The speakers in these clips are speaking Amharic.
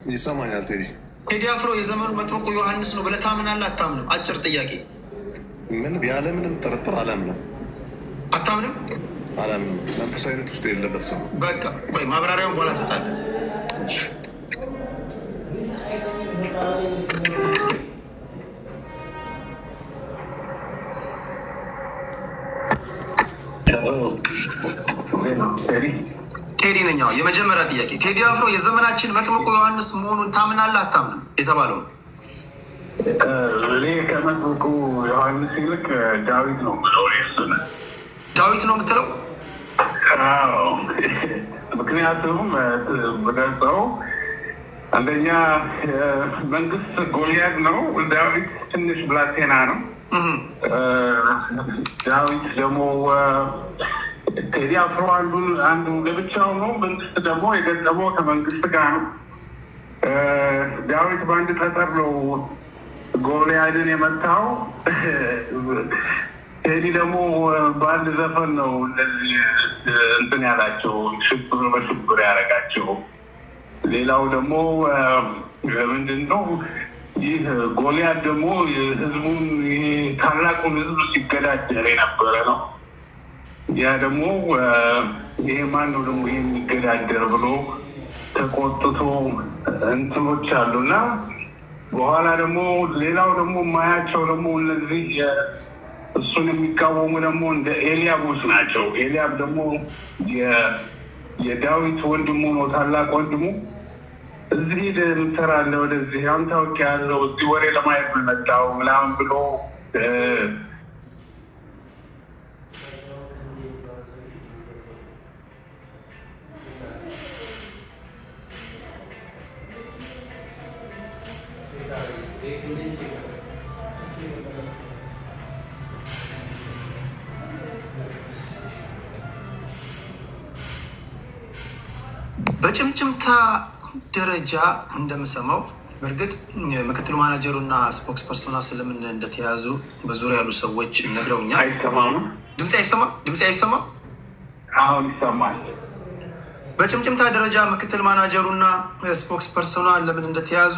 ይሰማኛል ቴዲ። ቴዲ አፍሮ የዘመኑ መጥምቁ ዮሐንስ ነው ብለህ ታምናለህ አታምንም? አጭር ጥያቄ። ምን ያለምንም ጥርጥር አላምንም። አታምንም? አላምንም። መንፈሳዊነት ውስጥ የሌለበት ሰው። በቃ ቆይ ማብራሪያውን በኋላ እሰጣለሁ። ቴዲ ነኝ። የመጀመሪያ ጥያቄ ቴዲ አፍሮ የዘመናችን መጥምቁ ዮሐንስ መሆኑን ታምናለህ አታምንም? የተባለው እኔ ከመጥምቁ ዮሐንስ ይልቅ ዳዊት ነው የምለው። ዳዊት ነው የምትለው? ምክንያቱም ብገልጸው አንደኛ መንግስት ጎልያድ ነው፣ ዳዊት ትንሽ ብላቴና ነው። ዳዊት ደግሞ ቴዲ አፍሮ አንዱ ለብቻው ነው። መንግስት ደግሞ የገጠመው ከመንግስት ጋር ነው። ዳዊት በአንድ ጠጠር ነው ጎልያድን የመታው። ቴዲ ደግሞ በአንድ ዘፈን ነው እንደዚህ እንትን ያላቸው፣ ሽብር በሽብር ያደረጋቸው። ሌላው ደግሞ ምንድን ነው ይህ ጎልያድ ደግሞ ህዝቡን ታላቁን ህዝብ ሲገዳደር የነበረ ነው። ያ ደግሞ ይሄ ማን ነው ደግሞ ይህ የሚገዳደር ብሎ ተቆጥቶ እንትኖች አሉና በኋላ ደግሞ ሌላው ደግሞ ማያቸው ደግሞ እነዚህ እሱን የሚቃወሙ ደግሞ እንደ ኤልያቦች ናቸው። ኤልያብ ደግሞ የዳዊት ወንድሙ ነው፣ ታላቅ ወንድሙ። እዚህ ምትሰራለህ ወደዚህ አንተ አውቅ ያለው እዚህ ወሬ ለማየት መጣው ምናምን ብሎ በጭምጭምታ ደረጃ እንደምሰማው በእርግጥ ምክትል ማናጀሩ እና ስፖክስ ፐርሶና ስለምን እንደተያዙ በዙሪያ ያሉ ሰዎች ነግረውኛል። አይሰማም? ድምፅ አይሰማም? ድምፅ አይሰማም? አሁን ይሰማል። በጭምጭምታ ደረጃ ምክትል ማናጀሩ እና ስፖክስ ፐርሶና ለምን እንደተያዙ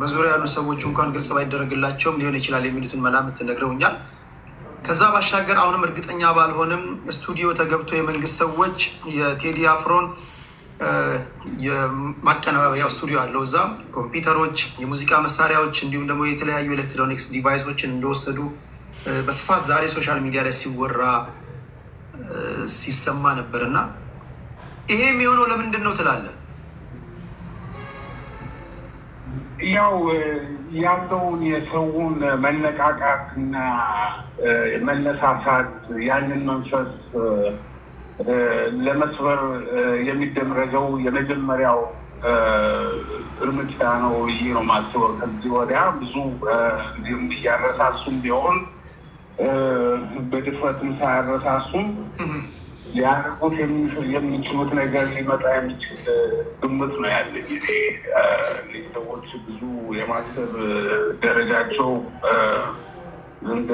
በዙሪያ ያሉ ሰዎች እንኳን ግልጽ ባይደረግላቸውም ሊሆን ይችላል የሚሉትን መላምት ነግረውኛል። ከዛ ባሻገር አሁንም እርግጠኛ ባልሆንም ስቱዲዮ ተገብቶ የመንግስት ሰዎች የቴዲ አፍሮን የማቀነባበሪያው ስቱዲዮ አለው፣ እዛ ኮምፒውተሮች፣ የሙዚቃ መሳሪያዎች እንዲሁም ደግሞ የተለያዩ ኤሌክትሮኒክስ ዲቫይሶችን እንደወሰዱ በስፋት ዛሬ ሶሻል ሚዲያ ላይ ሲወራ ሲሰማ ነበር። እና ይሄ የሚሆነው ለምንድን ነው ትላለህ? ያው ያለውን የሰውን መነቃቃት እና መነሳሳት ያንን መንፈስ ለመስበር የሚደረገው የመጀመሪያው እርምጃ ነው ብዬ ነው የማስበው። ከዚህ ወዲያ ብዙ እንዲሁም እያረሳሱም ቢሆን በድፍረትም ሳያረሳሱም ሊያደርጉት የሚችሉት ነገር ሊመጣ የሚችል ግምት ነው ያለ ጊዜ ሰዎች ብዙ የማሰብ ደረጃቸው እንደ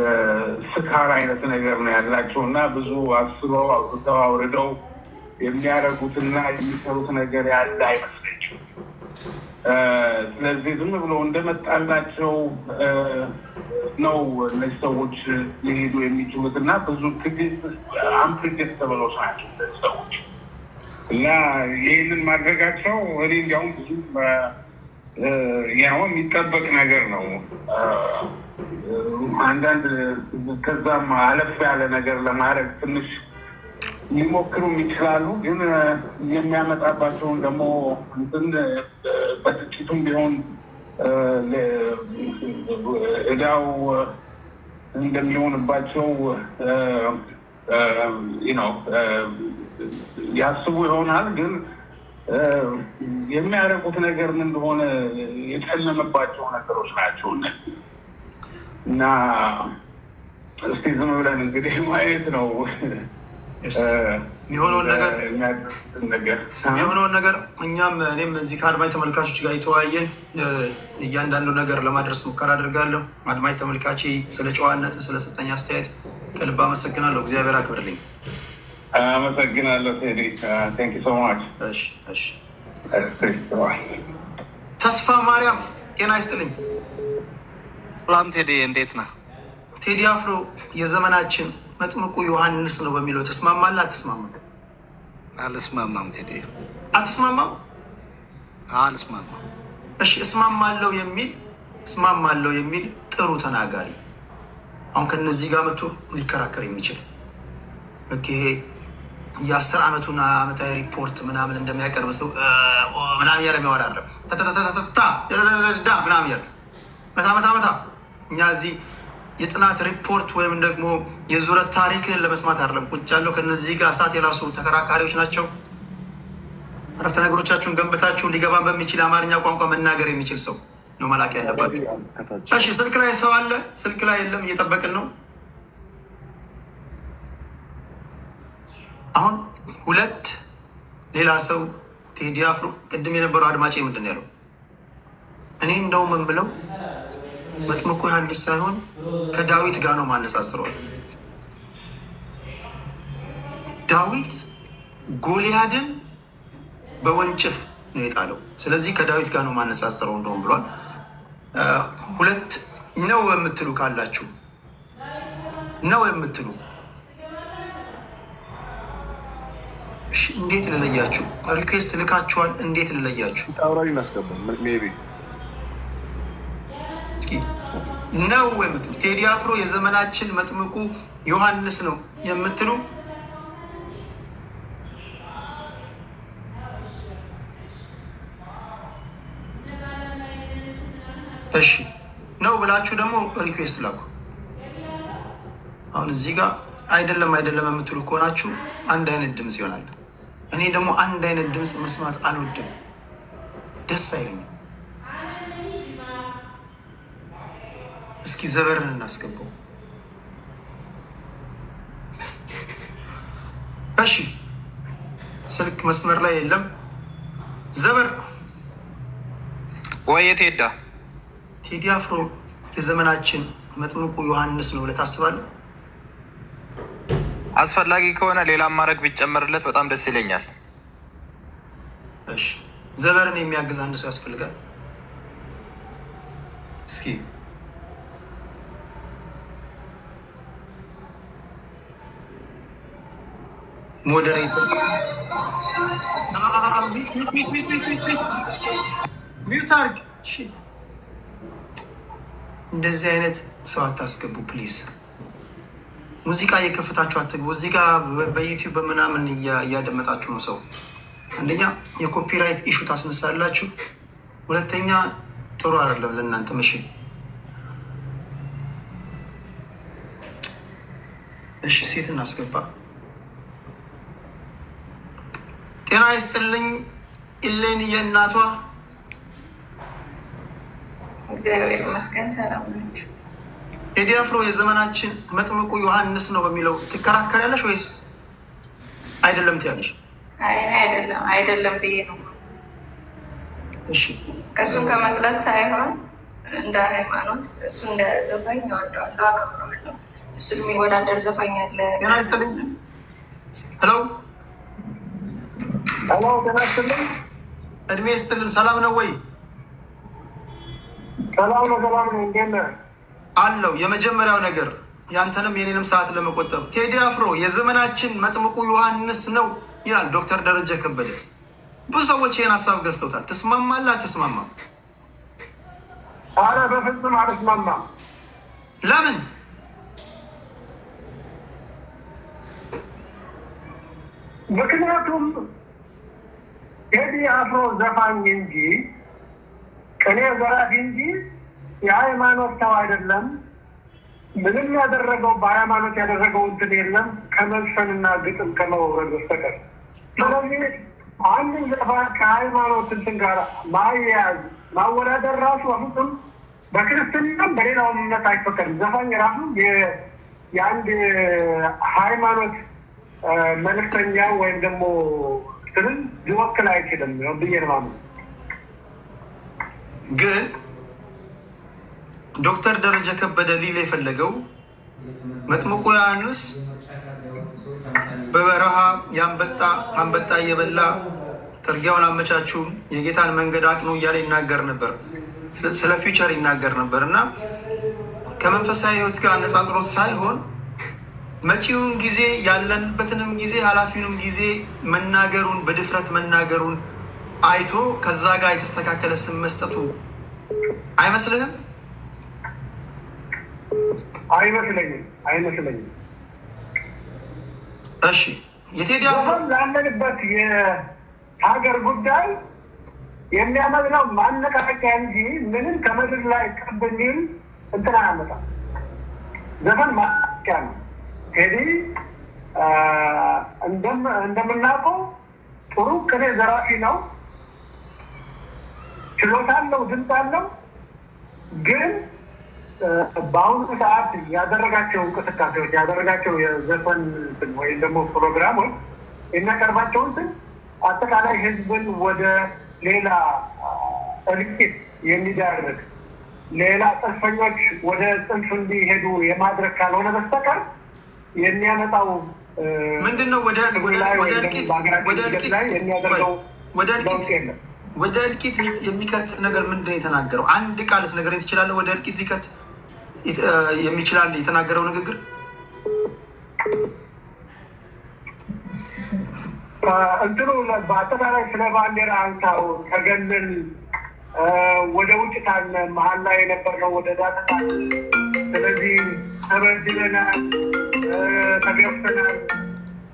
ስካር አይነት ነገር ነው ያላቸው እና ብዙ አስበው አውጥተው አውርደው የሚያደርጉትና የሚሰሩት ነገር ያለ አይመስለኝም። ስለዚህ ዝም ብሎ እንደመጣላቸው ነው እነዚህ ሰዎች ሊሄዱ የሚችሉት እና ብዙ አንፕሬዲክተብሎች ናቸው እነዚህ ሰዎች እና ይህንን ማድረጋቸው እኔ እንዲያውም ብዙ ያው የሚጠበቅ ነገር ነው። አንዳንድ ከዛም አለፍ ያለ ነገር ለማድረግ ትንሽ ሊሞክሩም ይችላሉ። ግን የሚያመጣባቸውን ደግሞ እንትን በጥቂቱም ቢሆን እዳው እንደሚሆንባቸው ያስቡ ይሆናል። ግን የሚያደርጉት ነገር ምን እንደሆነ የጨለመባቸው ነገሮች ናቸው እና እስቲ ዝም ብለን እንግዲህ ማየት ነው የሚሆነውን ነገር። እኛም እኔም እዚህ ከአድማጭ ተመልካቾች ጋር የተወያየን እያንዳንዱ ነገር ለማድረስ ሙከራ አድርጋለሁ። አድማጭ ተመልካቼ ስለ ጨዋነት ስለሰጠኝ አስተያየት ከልብ አመሰግናለሁ። እግዚአብሔር አክብርልኝ። አመሰግናለሁ ቴዲ። ቴንክ ዩ ሶ ማች። እሺ እሺ። ተስፋ ማርያም ጤና ይስጥልኝ። ሰላም ቴዲ፣ እንዴት ነህ? ቴዲ አፍሮ የዘመናችን መጥምቁ ዮሐንስ ነው በሚለው ተስማማለህ? አትስማማም? አልስማማም ቴዲ። አትስማማም? አልስማማም። እሺ እስማማለሁ የሚል ጥሩ ተናጋሪ አሁን ከነዚህ ጋር መጥቶ ሊከራከር የሚችል ይሄ የ10 ዓመቱን ዓመታዊ ሪፖርት ምናምን እንደሚያቀርብ ሰው ምናምን ያለ የሚያወራ አለ ምናምን ያልክ መታ እኛ እዚህ የጥናት ሪፖርት ወይም ደግሞ የዙረት ታሪክን ለመስማት አይደለም ቁጭ ያለው። ከነዚህ ጋር እሳት የራሱ ተከራካሪዎች ናቸው። አረፍተ ነገሮቻችሁን ገንብታችሁ ሊገባን በሚችል አማርኛ ቋንቋ መናገር የሚችል ሰው ነው መላክ ያለባችሁ። እሺ ስልክ ላይ ሰው አለ? ስልክ ላይ የለም፣ እየጠበቅን ነው። አሁን ሁለት ሌላ ሰው ቴዲ አፍሮ ቅድም የነበረው አድማጭ ምንድን ነው ያለው? እኔ እንደውም ምን ብለው መጥምቁ ዮሐንስ ሳይሆን ከዳዊት ጋር ነው ማነጻጽረዋል። ዳዊት ጎልያድን በወንጭፍ ነው የጣለው። ስለዚህ ከዳዊት ጋር ነው ማነጻጽረው እንደውም ብሏል። ሁለት ነው የምትሉ ካላችሁ ነው የምትሉ እንዴት ልለያችሁ? ሪኩዌስት ልካችኋል። እንዴት ልለያችሁ? አውራዊ እናስገባ ሜይ ቢ ነው የምትሉ ቴዲ አፍሮ የዘመናችን መጥምቁ ዮሐንስ ነው የምትሉ እሺ ነው ብላችሁ ደግሞ ሪኩዌስት ላኩ። አሁን እዚህ ጋር አይደለም የምትሉ ከሆናችሁ አንድ አይነት ድምፅ ይሆናል። እኔ ደግሞ አንድ አይነት ድምፅ መስማት አልወድም፣ ደስ አይለኝም። እስኪ ዘበርን እናስገባው። እሺ ስልክ መስመር ላይ የለም። ዘበር ወየት ሄዳ? ቴዲ አፍሮ የዘመናችን መጥምቁ ዮሐንስ ነው ብለህ ታስባለህ? አስፈላጊ ከሆነ ሌላም ማድረግ ቢጨመርለት በጣም ደስ ይለኛል። እሺ ዘበርን የሚያግዝ አንድ ሰው ያስፈልጋል። እስኪ ሞዴሬተር ሚውት አድርግ። ሽት እንደዚህ አይነት ሰው አታስገቡ ፕሊዝ። ሙዚቃ እየከፈታችሁ አትግቡ። እዚህ ጋር በዩቲዩብ በምናምን እያደመጣችሁ ነው ሰው። አንደኛ የኮፒራይት ኢሹ ታስነሳላችሁ፣ ሁለተኛ ጥሩ አይደለም ለእናንተ መሽን። እሺ ሴት እናስገባ። ጤና ይስጥልኝ ኢሌን የእናቷ እግዚአብሔር ይመስገን ሰላም ናችሁ? ቴዲ አፍሮ የዘመናችን መጥምቁ ዮሐንስ ነው በሚለው ትከራከሪያለሽ ወይስ አይደለም ትያለሽ? አይደለም ብዬ ነው። እሺ ከእሱን ከመጥላት ሳይሆን እንደ ሃይማኖት እሱ እንደ ዘፋኝ እወደዋለሁ፣ አከብረዋለሁ። እሱን የሚወዳደር ዘፋኝ አለ። ጤና ይስጥልኝ። ሄሎ ጤና ይስጥልኝ። እድሜ ይስጥልን። ሰላም ነው ወይ? ሰላም ነው። እንዴት ነህ? አለው። የመጀመሪያው ነገር ያንተንም የኔንም ሰዓት ለመቆጠብ ቴዲ አፍሮ የዘመናችን መጥምቁ ዮሐንስ ነው ይላል ዶክተር ደረጀ ከበደ። ብዙ ሰዎች ይህን ሀሳብ ገዝተውታል። ትስማማለህ? አትስማማም? ኧረ በፍጹም አልስማማም። ለምን? ምክንያቱም ቴዲ አፍሮ ዘፋኝ እንጂ ቅኔ ዘራፊ እንጂ የሃይማኖት ሰው አይደለም። ምንም ያደረገው በሃይማኖት ያደረገው እንትን የለም ከመዝፈንና ግጥም ከመውረድ በስተቀር። ስለዚህ አንድን ዘፋኝ ከሃይማኖት እንትን ጋር ማያያዝ ማወዳደር ራሱ ፍጹም በክርስትናም በሌላው እምነት አይፈቀድም። ዘፋኝ ራሱ የአንድ ሃይማኖት መልእክተኛ ወይም ደግሞ ስልን ሊወክል አይችልም ብዬ ነው። ግን ዶክተር ደረጀ ከበደ ሊል የፈለገው መጥምቁ ዮሐንስ በበረሃ አንበጣ እየበላ ጥርጊያውን አመቻቹ፣ የጌታን መንገድ አቅኑ እያለ ይናገር ነበር። ስለ ፊውቸር ይናገር ነበር እና ከመንፈሳዊ ህይወት ጋር አነጻጽሮት ሳይሆን መጪውን ጊዜ ያለንበትንም ጊዜ ኃላፊውንም ጊዜ መናገሩን በድፍረት መናገሩን አይቶ ከዛ ጋር የተስተካከለ ስም መስጠቱ አይመስልህም? አይመስለኝም። እሺ የቴዲ አፍሮ ላለንበት የሀገር ጉዳይ የሚያመዝነው ማነቃቂያ እንጂ ምንም ከምድር ላይ ቀብ የሚል እንትን አያመጣም። ዘፈን ማነቃቂያ ነው። ቴዲ እንደምናውቀው ጥሩ ቅኔ ዘራፊ ነው። ችሎታ አለው፣ ድምፅ አለው። ግን በአሁኑ ሰዓት ያደረጋቸው እንቅስቃሴዎች ያደረጋቸው የዘፈን ወይም ደግሞ ፕሮግራሞች የሚያቀርባቸውን አጠቃላይ ህዝብን ወደ ሌላ እልቂት የሚዳርግ ሌላ ጽንፈኞች ወደ ጽንፍ እንዲሄዱ የማድረግ ካልሆነ በስተቀር የሚያመጣው ምንድን ነው? ወደ እልቂት የሚከት ነገር ምንድን ነው የተናገረው? አንድ ቃል ልትነግረኝ ትችላለህ? ወደ እልቂት ሊከት የሚችላል የተናገረው ንግግር እንትኑ በአጠቃላይ ስለ ባንዲራ አንሳው ተገንን ወደ ውጭ ታለ መሀል ላይ የነበርነው ወደ ዳታ ስለዚህ ተበድለናል፣ ተገፍተናል፣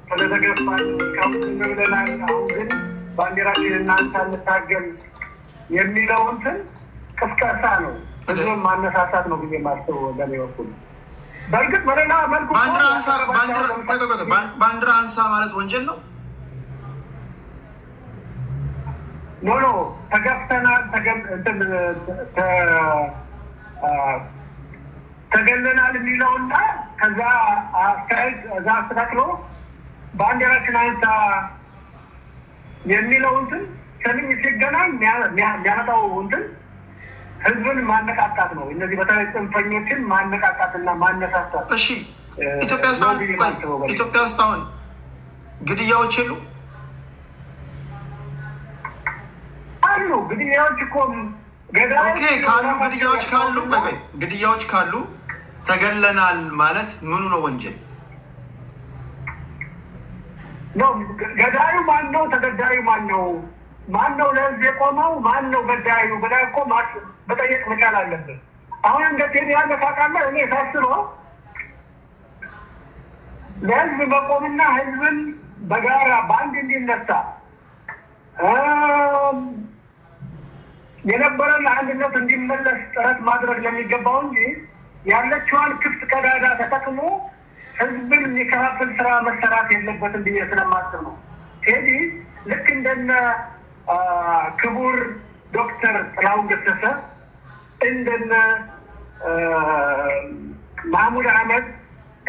ስለተገፋን እስካሁን ዝም ብለናል። አሁን ግን ባንዲራችን እናንሳ እንታገል የሚለውን ቅስቀሳ ነው፣ ህዝብን ማነሳሳት ነው ብዬ ማስበው በኔ በኩል። በእርግጥ በሌላ መልኩ ባንዲራ አንሳ ማለት ወንጀል ነው። ኖ ተገፍተናል፣ ተገለናል የሚለውና ከዛ አስተያየት እዛ አስተካክሎ ባንዲራችን አንሳ የሚለውን ሰልኝ ሲገናኝ የሚያመጣው ህዝብን ማነቃቃት ነው። እነዚህ በተለይ ጽንፈኞችን ማነቃቃትና ማነሳሳት። እሺ ኢትዮጵያ ውስጥ አሁን ግድያዎች የሉ አሉ። ግድያዎች እኮ ግድያዎች ካሉ ተገለናል ማለት ምኑ ነው ወንጀል? ገዳዩ ማን ነው? ተገዳዩ ማን ነው? ማን ነው ለህዝብ የቆመው? ማን ነው ገዳዩ ብለህ እኮ መጠየቅ መቻል አለብን። አሁን እንደ ቴዲ ያለ ታውቃለህ፣ እኔ ሳስበው ለህዝብ መቆምና ህዝብን በጋራ በአንድ እንዲነሳ የነበረን አንድነት እንዲመለስ ጥረት ማድረግ ለሚገባው እንጂ ያለችዋን ክፍት ቀዳዳ ተጠቅሞ ህዝብን የሚከፋፍል ስራ መሰራት የለበትም ብዬ ስለማስብ ነው። ቴዲ ልክ እንደነ ክቡር ዶክተር ጥላሁን ገሰሰ፣ እንደነ ማህሙድ አህመድ፣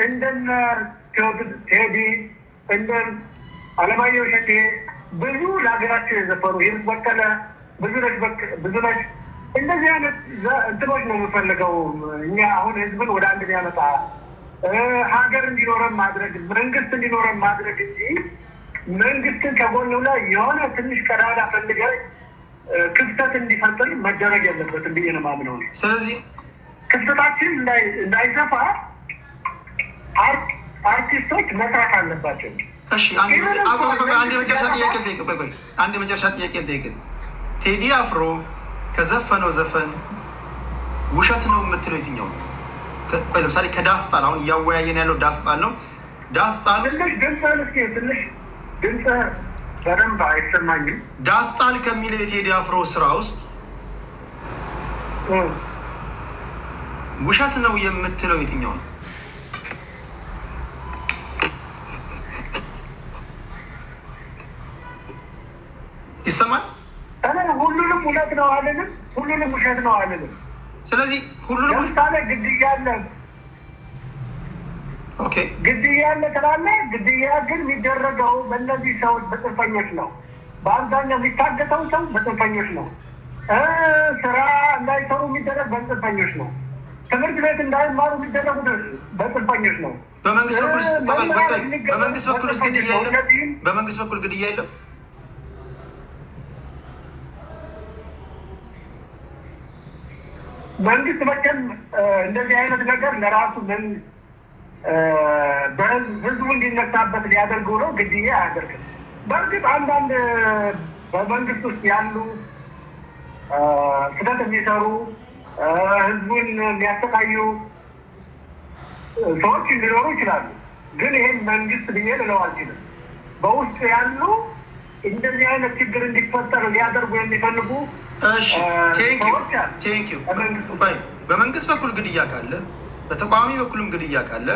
እንደነ ቴዲ፣ እንደ አለማየሁ እሸቴ ብዙ ለሀገራቸው የዘፈኑ ሂሩት በቀለ ብዙ ነች። እንደዚህ አይነት እንትኖች ነው የምፈልገው እኛ አሁን ህዝብን ወደ አንድ ያመጣ ሀገር እንዲኖረን ማድረግ መንግስት እንዲኖረን ማድረግ እንጂ መንግስትን ከጎኑ ላይ የሆነ ትንሽ ቀዳዳ ፈልገ ክፍተት እንዲፈጥር መደረግ የለበትም ብዬ ነው የማምነው። ስለዚህ ክፍተታችን እንዳይሰፋ አርቲስቶች መስራት አለባቸው። እሺ አንድ የመጨረሻ ጥያቄ ልጠይቅ። ቴዲ አፍሮ ከዘፈነው ዘፈን ውሸት ነው የምትለው የትኛው ነው? ለምሳሌ ከዳስጣል አሁን እያወያየን ያለው ዳስጣል ነው። ዳስጣል ትንሽ ድምፅ በደንብ አይሰማኝም። ዳስጣል ከሚለው የቴዲ አፍሮ ስራ ውስጥ ውሸት ነው የምትለው የትኛው ነው? ይሰማል? ሁሉንም እውነት ነው አልልም፣ ሁሉንም ውሸት ነው አልልም። ስለዚህ ሁሉንም ለምሳሌ ግድያ አለ፣ ግድያ አለ ትላለህ። ግድያ ግን የሚደረገው በእነዚህ ሰዎች በጽንፈኞች ነው። በአብዛኛው የሚታገተው ሰው በጽንፈኞች ነው። ስራ እንዳይሰሩ የሚደረግ በጽንፈኞች ነው። ትምህርት ቤት እንዳይማሩ የሚደረጉት በጽንፈኞች ነው። በመንግስት በኩል ግድያ የለም። መንግስት መቼም እንደዚህ አይነት ነገር ለራሱ ህዝቡ እንዲነሳበት ሊያደርገው ነው፣ ግድያ አያደርግም። በእርግጥ አንዳንድ በመንግስት ውስጥ ያሉ ስህተት የሚሰሩ ህዝቡን የሚያሰቃዩ ሰዎች ሊኖሩ ይችላሉ። ግን ይሄን መንግስት ብዬ ልለው አልችልም። በውስጡ ያሉ እንደዚህ አይነት ችግር እንዲፈጠር ሊያደርጉ የሚፈልጉ ሰዎች አሉ። በመንግስት በኩል ግድያ ካለ፣ በተቃዋሚ በኩልም ግድያ ካለ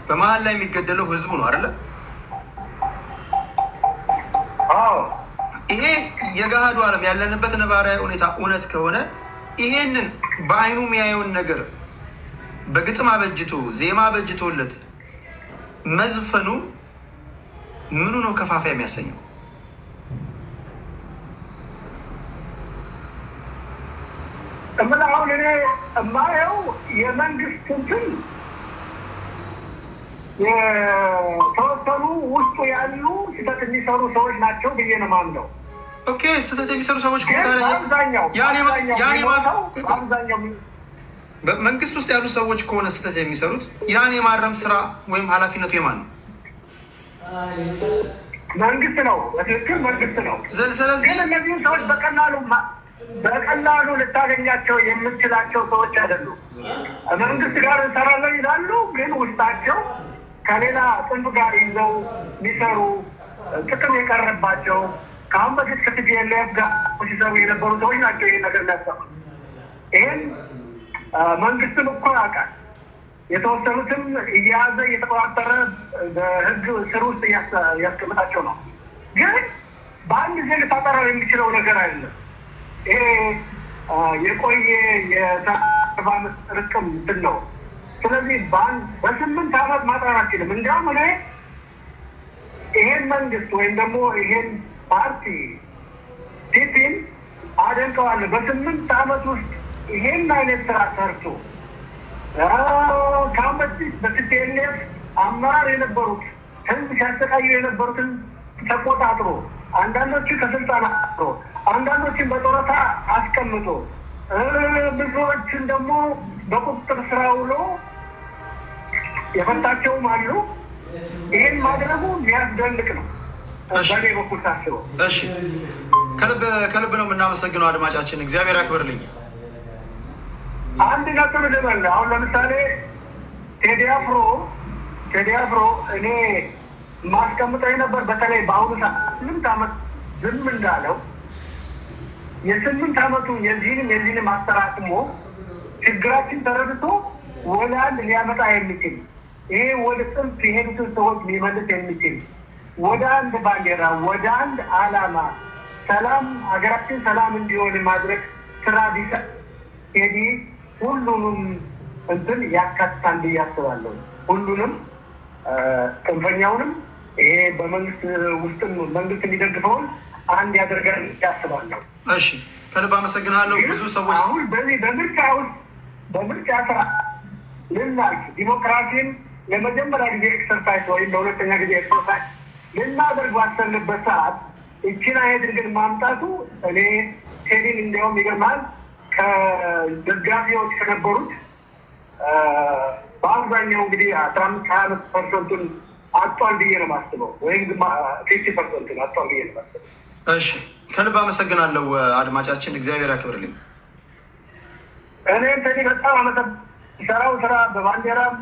በመሀል ላይ የሚገደለው ህዝቡ ነው አይደለ? ይሄ የገሃዱ ዓለም ያለንበት ነባራዊ ሁኔታ እውነት ከሆነ ይሄንን በአይኑ የሚያየውን ነገር በግጥም አበጅቶ ዜማ አበጅቶለት መዝፈኑ ምኑ ነው ከፋፋይ የሚያሰኘው? አሁን እኔ የማየው የመንግስት እንትን የተወሰኑ ውስጡ ያሉ ስህተት የሚሰሩ ሰዎች ናቸው ብዬ ነው የማምነው። ኦኬ፣ ስህተት የሚሰሩ ሰዎች መንግስት ውስጥ ያሉ ሰዎች ከሆነ ስህተት የሚሰሩት ያን የማረም ስራ ወይም ኃላፊነቱ የማን ነው? መንግስት ነው። በትክክል መንግስት ነው። ስለዚህ ግን እነዚህም ሰዎች በቀላሉ ልታገኛቸው የምትችላቸው ሰዎች አይደሉም። መንግስት ጋር እንሰራለን ይላሉ፣ ግን ውስጣቸው ከሌላ ጽንፍ ጋር ይዘው የሚሰሩ ጥቅም የቀረባቸው ከአሁን በፊት ከቲፒኤልኤፍ ጋር ሲሰሩ የነበሩ ሰዎች ናቸው ይህን ነገር የሚያሰሩ። ይህን መንግስትም እኮ ያውቃል። የተወሰኑትም እየያዘ እየተቆጣጠረ በህግ ስር ውስጥ እያስቀምጣቸው ነው። ግን በአንድ ጊዜ ልታጠራው የሚችለው ነገር አይደለም። ይሄ የቆየ የሰባ ርቅም እንትን ነው። ስለዚህ በ8 ዓመት ማጠር አችልም። እንዲያውም እኔ ይሄን መንግስት ወይም ደግሞ ይሄን ፓርቲ ቲፒን አደንቀዋለሁ። በ8 ዓመት ውስጥ ይሄን አይነት ስራ ሰርቶ ከአሁን በፊት በቲፒኤልኤፍ አመራር የነበሩት ህዝብ ሲያሰቃዩ የነበሩትን ተቆጣጥሮ አንዳንዶቹ ከስልጣን አጥሮ አንዳንዶችን በጡረታ አስቀምጦ ብዙዎችን ደግሞ በቁጥጥር ስራ ውሎ የፈታቸውም አሉ። ይህን ማድረጉ የሚያስደንቅ ነው በኔ በኩል ታስበው። እሺ፣ ከልብ ነው የምናመሰግነው አድማጫችን፣ እግዚአብሔር ያክብርልኝ። አንድ ነጥብ ልበል። አሁን ለምሳሌ ቴዲ አፍሮ እኔ ማስቀምጠው ነበር። በተለይ በአሁኑ ሰዓት 8 ዓመት ዝም እንዳለው የ8 ዓመቱ የዚህንም አስተራቅሞ ችግራችን ተረድቶ ወደ አንድ ሊያመጣ የሚችል ይሄ ወደ ጽንፍ የሄዱትን ሰዎች ሊመልስ የሚችል ወደ አንድ ባንዲራ፣ ወደ አንድ ዓላማ፣ ሰላም ሀገራችን ሰላም እንዲሆን ማድረግ ስራ ቢሰጥ ቴዲ ሁሉንም እንትን ያካትታል ብዬ አስባለሁ። ሁሉንም ጽንፈኛውንም ይሄ በመንግስት ውስጥም መንግስት የሚደግፈውን አንድ ያደርጋል ያስባለሁ። እሺ፣ ከልብ አመሰግናለሁ። ብዙ ሰዎች አሁን በዚህ በምርጫ ስራ ልናልፍ ዲሞክራሲን ለመጀመሪያ ጊዜ ኤክሰርሳይዝ ወይም ለሁለተኛ ጊዜ ኤክሰርሳይዝ ልናደርግ ባሰብንበት ሰዓት እችን አይነት ግን ማምጣቱ እኔ ቴዲን እንዲያውም ይገርማል ከደጋፊዎች ከነበሩት በአብዛኛው እንግዲህ 15-20% አጧል ብዬ ነው የማስበው፣ ወይም 50% አጧል ብዬ ነው የማስበው። እሺ፣ ከልብ አመሰግናለሁ አድማጫችን፣ እግዚአብሔር ያክብርልኝ። እኔም ቴዲ በጣም ሰራው ስራ በባንዲራም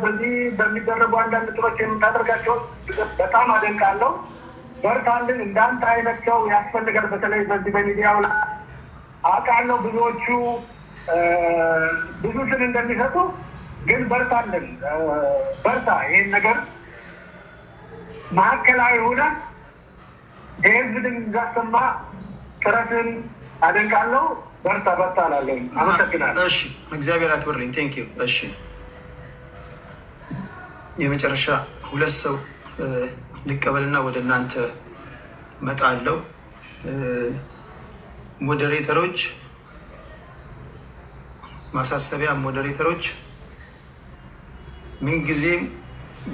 በዚህ በሚደረጉ አንዳንድ ጥሮች የምታደርጋቸው በጣም አደንቃለሁ። በርታልን። እንዳንተ አይነት ሰው ያስፈልጋል። በተለይ በዚህ በሚዲያው ላይ አውቃለሁ ብዙዎቹ ብዙ ስን እንደሚሰጡ፣ ግን በርታልን። በርታ። ይህን ነገር ማዕከላዊ ሆነ የህዝብ እንዳሰማ ጥረትን አደንቃለሁ። በርታ በርታ አላለኝ። አመሰግናለሁ። እሺ፣ እግዚአብሔር ያክብርልኝ። ቴንክ ዩ። እሺ፣ የመጨረሻ 2 ሰው ልቀበልና ወደ እናንተ መጣለው። ሞዴሬተሮች፣ ማሳሰቢያ ሞዴሬተሮች፣ ምንጊዜም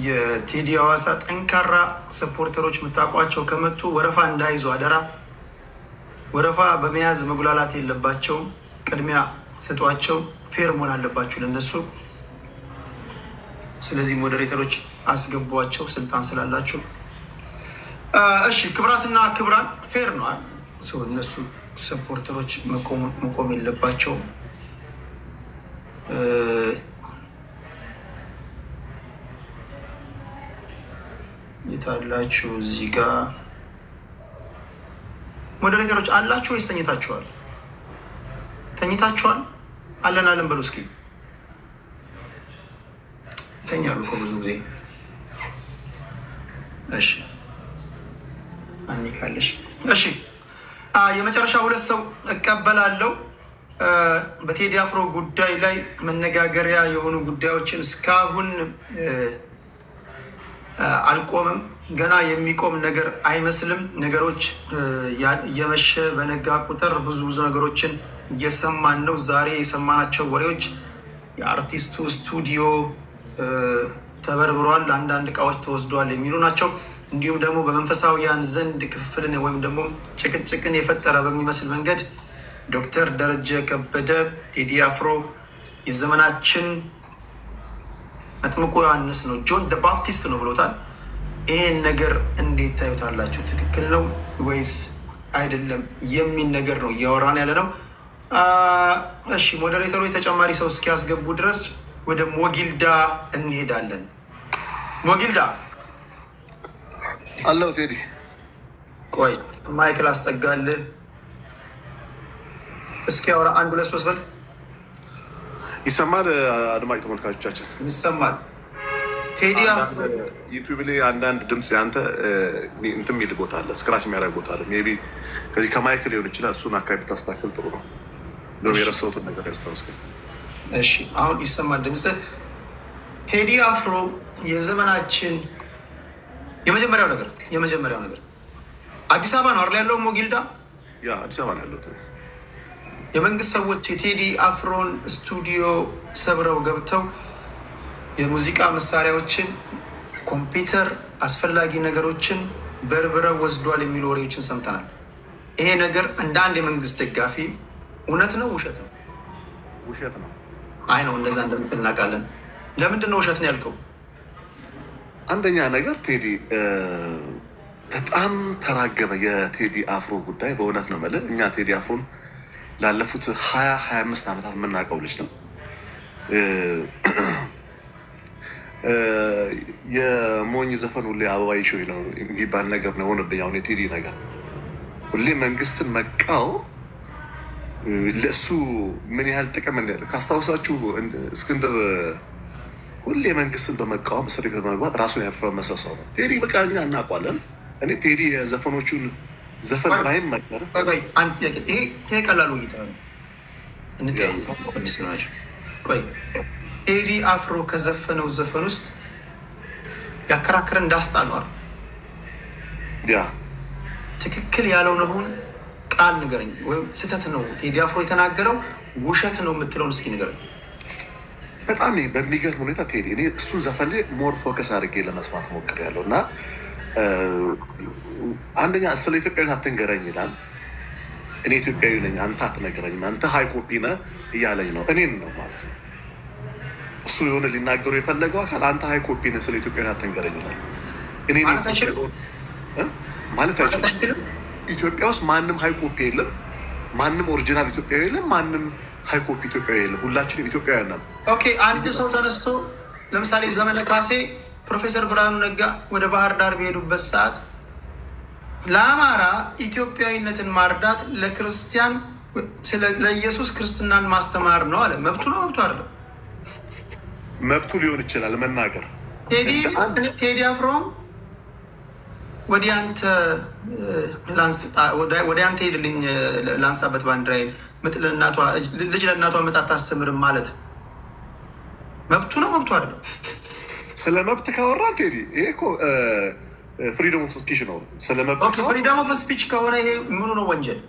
የቴዲ ሐዋሳ ጠንካራ ሰፖርተሮች የምታውቋቸው ከመጡ ወረፋ እንዳይዙ አደራ። ወረፋ በመያዝ መጉላላት የለባቸውም። ቅድሚያ ስጧቸው። ፌር መሆን አለባችሁ ለነሱ። ስለዚህ ሞዴሬተሮች አስገቧቸው ስልጣን ስላላችሁ። እሺ ክብራትና ክብራን ፌር ነዋል። እነሱ ሰፖርተሮች መቆም የለባቸው። የታላችሁ እዚህ ጋር ሞዴሬተሮች አላችሁ ወይስ ተኝታችኋል? ተኝታችኋል? አለን አለን በሉ እስኪ። ይተኛሉ እኮ ብዙ ጊዜ። እሺ ካለሽ እሺ። የመጨረሻ ሁለት ሰው እቀበላለሁ። በቴዲ አፍሮ ጉዳይ ላይ መነጋገሪያ የሆኑ ጉዳዮችን እስካሁን አልቆምም። ገና የሚቆም ነገር አይመስልም። ነገሮች እየመሸ በነጋ ቁጥር ብዙ ነገሮችን እየሰማን ነው። ዛሬ የሰማናቸው ወሬዎች የአርቲስቱ ስቱዲዮ ተበርብሯል፣ አንዳንድ እቃዎች ተወስደዋል የሚሉ ናቸው። እንዲሁም ደግሞ በመንፈሳዊያን ዘንድ ክፍፍልን ወይም ደግሞ ጭቅጭቅን የፈጠረ በሚመስል መንገድ ዶክተር ደረጀ ከበደ ቴዲ አፍሮ የዘመናችን መጥምቁ ዮሐንስ ነው፣ ጆን ደ ባፕቲስት ነው ብሎታል። ይሄን ነገር እንዴት ታዩታላችሁ? ትክክል ነው ወይስ አይደለም የሚል ነገር ነው እያወራን ያለ ነው። እሺ ሞዴሬተሮች ተጨማሪ ሰው እስኪያስገቡ ድረስ ወደ ሞጊልዳ እንሄዳለን። ሞጊልዳ አለው ቴዲ፣ ቆይ ማይክል አስጠጋልህ። እስኪ አውራ 1 2 3 በል። ይሰማል? አድማጭ ተመልካቾቻችን ይሰማል? ቴዲ ዩቲዩብ ላይ አንዳንድ ድምፅ ያንተ እንትን የሚል ቦታ አለ፣ ስክራች የሚያደርግ ቦታ አለ። ሜይ ቢ ከዚህ ከማይክል ሊሆን ይችላል። እሱን አካባቢ ብታስተካክል ጥሩ ነው። ነው የረሳሁትን ነገር ያስታውስከኝ። እሺ አሁን ይሰማል ድምፅ። ቴዲ አፍሮ የዘመናችን የመጀመሪያው ነገር አዲስ አበባ ነው አይደል ያለው? ሞጊልዳ ያ አዲስ አበባ ነው ያለው። የመንግስት ሰዎች የቴዲ አፍሮን ስቱዲዮ ሰብረው ገብተው የሙዚቃ መሳሪያዎችን፣ ኮምፒውተር፣ አስፈላጊ ነገሮችን በርብረው ወስዷል የሚሉ ወሬዎችን ሰምተናል። ይሄ ነገር እንደ አንድ የመንግስት ደጋፊ እውነት ነው ውሸት ነው? ውሸት ነው። አይ ነው እንደዛ እንደምትል እናውቃለን። ለምንድን ነው ውሸት ነው ያልከው? አንደኛ ነገር ቴዲ በጣም ተራገበ። የቴዲ አፍሮ ጉዳይ በእውነት ነው የምልህ። እኛ ቴዲ አፍሮን ላለፉት 20-25 ዓመታት የምናውቀው ልጅ ነው። የሞኝ ዘፈን ሁሌ አበባ ይሾይ ነው የሚባል ነገር ነው ሆነብኝ። አሁን የቴዲ ነገር ሁሌ መንግስትን መቃወም ለእሱ ምን ያህል ጥቅም እንዳለ ካስታውሳችሁ፣ እስክንድር ሁሌ መንግስትን በመቃወም እስር ቤት በመግባት ራሱን ያፈመሰ ሰው ነው ቴዲ። በቃ እኛ እናውቋለን። እኔ ቴዲ የዘፈኖቹን ዘፈን ባይም መቀር አንድ ጥያቄ፣ ይሄ ቀላል ውይይት ነው። እንጠያየናቸው። ቆይ ቴዲ አፍሮ ከዘፈነው ዘፈን ውስጥ ያከራከረ እንዳስጣሏል። ያ ትክክል ያለው ነውን? ቃል ንገረኝ። ወይም ስህተት ነው ቴዲ አፍሮ የተናገረው ውሸት ነው የምትለውን እስኪ ንገረኝ። በጣም በሚገርም ሁኔታ ቴዲ እኔ እሱን ዘፈን ላይ ሞር ፎከስ አድርጌ ለመስማት ሞክሬያለሁ እና አንደኛ ስለ ኢትዮጵያዊነት አትንገረኝ ይላል። እኔ ኢትዮጵያዊ ነኝ፣ አንተ አትነግረኝም፣ አንተ ሀይ ኮፒ ነህ እያለኝ ነው። እኔን ነው ማለት ነው። እሱ የሆነ ሊናገሩ የፈለገው አካል አንተ ሀይ ኮፒ ነህ፣ ስለ ኢትዮጵያዊነት አትንገረኝ ይላል። እኔ ማለት አይችልም። ኢትዮጵያ ውስጥ ማንም ሀይ ኮፒ የለም፣ ማንም ኦሪጂናል ኢትዮጵያዊ የለም፣ ማንም ሀይ ኮፒ ኢትዮጵያዊ የለም። ሁላችንም ኢትዮጵያውያን ነን። ኦኬ አንድ ሰው ተነስቶ ለምሳሌ ዘመነ ካሴ ፕሮፌሰር ብርሃኑ ነጋ ወደ ባህር ዳር በሄዱበት ሰዓት ለአማራ ኢትዮጵያዊነትን ማርዳት ለክርስቲያን ለኢየሱስ ክርስትናን ማስተማር ነው አለ። መብቱ ነው መብቱ አይደለም? መብቱ ሊሆን ይችላል መናገር። ቴዲ አፍሮም ወደ አንተ ሄድልኝ ላንሳበት ባንዲራዬን ልጅ ለእናቷ መጣ አታስተምርም ማለት መብቱ ነው መብቱ አይደለም? ስለ መብት ካወራን ቴዲ ይሄ እኮ ፍሪደም ኦፍ ስፒች ነው። ስለ መብት ፍሪደም ኦፍ ስፒች ከሆነ ይሄ ምኑ ነው ወንጀል?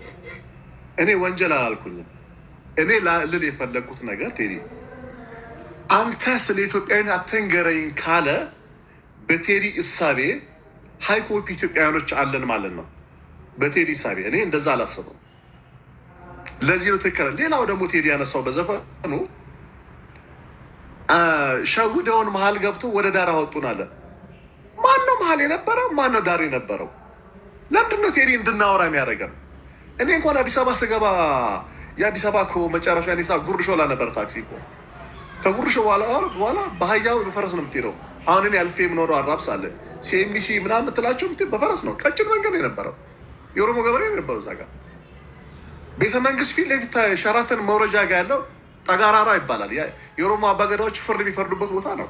እኔ ወንጀል አላልኩኝም። እኔ ልል የፈለግኩት ነገር ቴዲ አንተ ስለ ኢትዮጵያዊነት አትንገረኝ ካለ በቴዲ እሳቤ ሀይ ኮፒ ኢትዮጵያውያኖች አለን ማለት ነው። በቴዲ እሳቤ እኔ እንደዛ አላስብም። ለዚህ ነው ትክክል። ሌላው ደግሞ ቴዲ ያነሳው በዘፈኑ ሸውደውን መሀል ገብቶ ወደ ዳር አወጡን አለ። ማነው መሀል የነበረው? ማነው ዳር የነበረው? ለምንድነው ቴዲ እንድናወራ የሚያደርገን? እኔ እንኳን አዲስ አበባ ስገባ የአዲስ አበባ እኮ መጨረሻ ኔሳ ጉርድ ሾላ ነበር ታክሲ እኮ። ከጉርድ ሾ በኋላ በአህያ በፈረስ ነው የምትሄደው። አሁን እኔ አልፌ የምኖረው አራብስ አለ ሲኤምሲ ምናምን የምትላቸው በፈረስ ነው። ቀጭን መንገድ ነው የነበረው። የኦሮሞ ገበሬ ነው የነበረው እዛ ጋር ቤተ መንግስት ፊት ለፊት ሸራተን መውረጃ ጋር ያለው ጠጋራራ ይባላል። የኦሮሞ አባገዳዎች ፍርድ የሚፈርዱበት ቦታ ነው።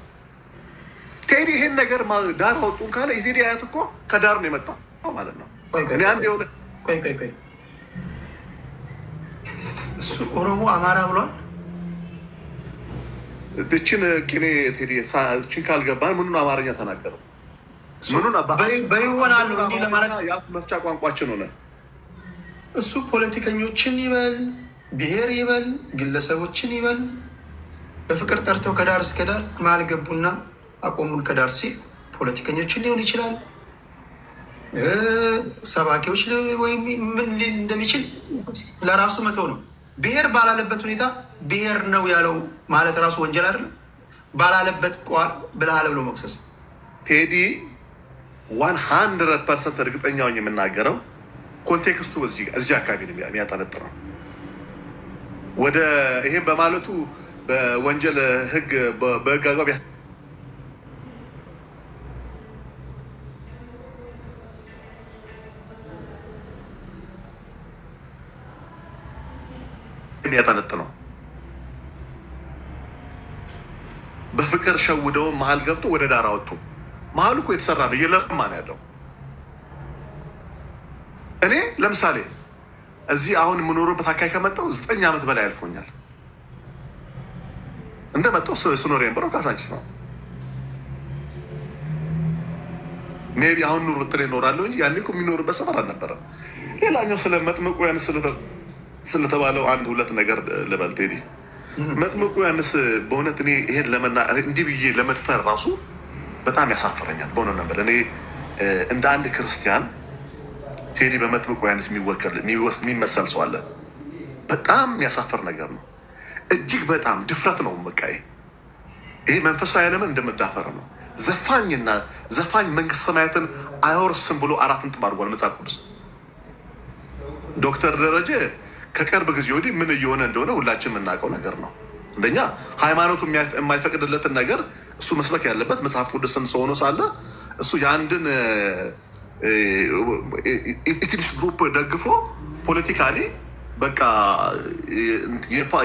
ቴዲ ይሄን ነገር ዳር አወጡን ካለ የቴዲ አያት እኮ ከዳር ነው የመጣው ማለት ነው። እኔ አንድ የሆነ እሱ ኦሮሞ አማራ ብሏል። እችን ቅኔ ቴዲ እችን ካልገባን ምኑን አማርኛ ተናገረው? ምኑን በይሆናሉ እንዲህ ለማለት መፍቻ ቋንቋችን ሆነ። እሱ ፖለቲከኞችን ይበል ብሔር ይበል ግለሰቦችን ይበል በፍቅር ጠርተው ከዳር እስከ ዳር መሀል ገቡና አቆሙን ከዳር ሲል ፖለቲከኞችን ሊሆን ይችላል፣ ሰባኪዎች ወይም ምን ሊል እንደሚችል ለራሱ መተው ነው። ብሔር ባላለበት ሁኔታ ብሔር ነው ያለው ማለት ራሱ ወንጀል አይደለም። ባላለበት ቋል ብለሃል ብሎ መክሰስ ቴዲ 100% እርግጠኛውን የምናገረው ኮንቴክስቱ እዚህ አካባቢ ነው የሚያጠነጥረው። ወደ ይሄን በማለቱ በወንጀል ህግ በህግ አግባብ የሚያጠነጥነው በፍቅር ሸውደው መሀል ገብቶ ወደ ዳር አወጡ። መሀሉ እኮ የተሰራ ነው፣ እየለማ ነው ያለው። እኔ ለምሳሌ እዚህ አሁን የምኖርበት አካባቢ ከመጣሁ 9 ዓመት በላይ አልፎኛል። እንደመጣሁ ስኖር የነበረው ካሳንቺስ ነው። ሜይ ቢ አሁን ኑር ብትል እኖራለሁ እንጂ ያኔ እኮ የሚኖርበት ሰፈር አልነበረም። ሌላኛው ስለ መጥምቁ ዮሐንስ ስለተባለው 1-2 ነገር ልበል ቴዲ። መጥምቁ ዮሐንስ በእውነት እኔ ይሄን እንዲህ ብዬ ለመድፈር ራሱ በጣም ያሳፍረኛል። በእውነት ነበር እኔ እንደ አንድ ክርስቲያን ቴዲ በመጥምቁ ዮሐንስ የሚመሰል ሰው አለ። በጣም የሚያሳፍር ነገር ነው። እጅግ በጣም ድፍረት ነው። በቃ ይሄ መንፈሳዊ ዓለምን እንደመዳፈር ነው። ዘፋኝ መንግስት ሰማያትን አይወርስም ብሎ 4 ነጥብ አድርጓል መጽሐፍ ቅዱስ። ዶክተር ደረጀ ከቅርብ ጊዜ ወዲህ ምን እየሆነ እንደሆነ ሁላችን የምናውቀው ነገር ነው። እንደኛ ሃይማኖቱ የማይፈቅድለትን ነገር እሱ መስበክ ያለበት መጽሐፍ ቅዱስን ሰው ሆኖ ሳለ እሱ የአንድን ኢትኒስ ግሩፕ ደግፎ ፖለቲካሊ በቃ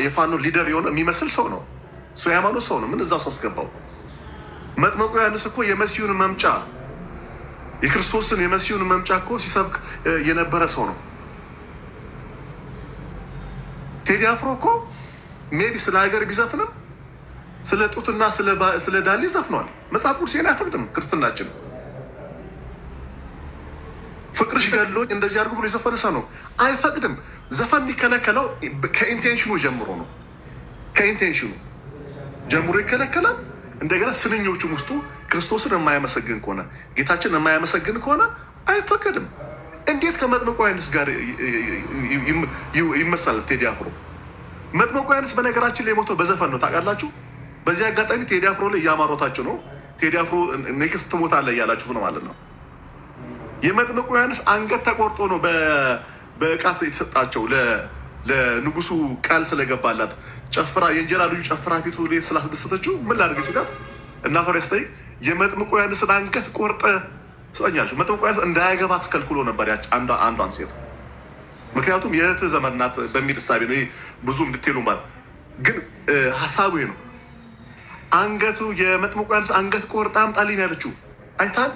የፋኖ ሊደር የሆነ የሚመስል ሰው ነው። እሱ የሃይማኖት ሰው ነው። ምን እዛው ሳስገባው መጥምቁ ዮሐንስ እኮ የመሲሁን መምጫ የክርስቶስን የመሲሁን መምጫ እኮ ሲሰብክ የነበረ ሰው ነው። ቴዲ አፍሮ እኮ ሜቢ ስለ ሀገር ቢዘፍንም ስለ ጡትና ስለ ዳሌ ዘፍኗል። መጽሐፍ ቅዱስ አይፈቅድም። ክርስትናችን ፍቅርሽ ገድሎኝ እንደዚህ አድርጎ ብሎ የዘፈነ ሰው ነው። አይፈቅድም። ዘፈን የሚከለከለው ከኢንቴንሽኑ ጀምሮ ነው። ከኢንቴንሽኑ ጀምሮ ይከለከላል። እንደገና ስንኞቹም ውስጡ ክርስቶስን የማያመሰግን ከሆነ ጌታችን የማያመሰግን ከሆነ አይፈቀድም። እንዴት ከመጥምቁ ዮሐንስ ጋር ይመሳል ቴዲ አፍሮ? መጥምቁ ዮሐንስ በነገራችን ላይ የሞተው በዘፈን ነው ታውቃላችሁ። በዚህ አጋጣሚ ቴዲ አፍሮ ላይ እያማሮታችሁ ነው። ቴዲ አፍሮ ኔክስት ትሞታለህ እያላችሁ ነው ማለት ነው። የመጥምቁ ዮሐንስ አንገት ተቆርጦ ነው በዕቃት የተሰጣቸው ለንጉሱ ቃል ስለገባላት ጨፍራ የእንጀራ ልጁ ጨፍራ ፊቱ ላይ ስላስደሰተችው ምን ላድርግ ሲላል እናቷ ላይ ስጠይቅ የመጥምቁ ዮሐንስን አንገት ቆርጠ ስጠኛለች። መጥምቁ ዮሐንስ እንዳያገባት ከልክሎ ነበር ያች አንዷን ሴት። ምክንያቱም የእህት ዘመድ ናት በሚል እሳቤ ነው ብዙ እንድትሉ ማለት ግን ሀሳቡ ነው። አንገቱ የመጥምቁ ዮሐንስ አንገት ቆርጣ አምጣልኝ ያለችው አይታል።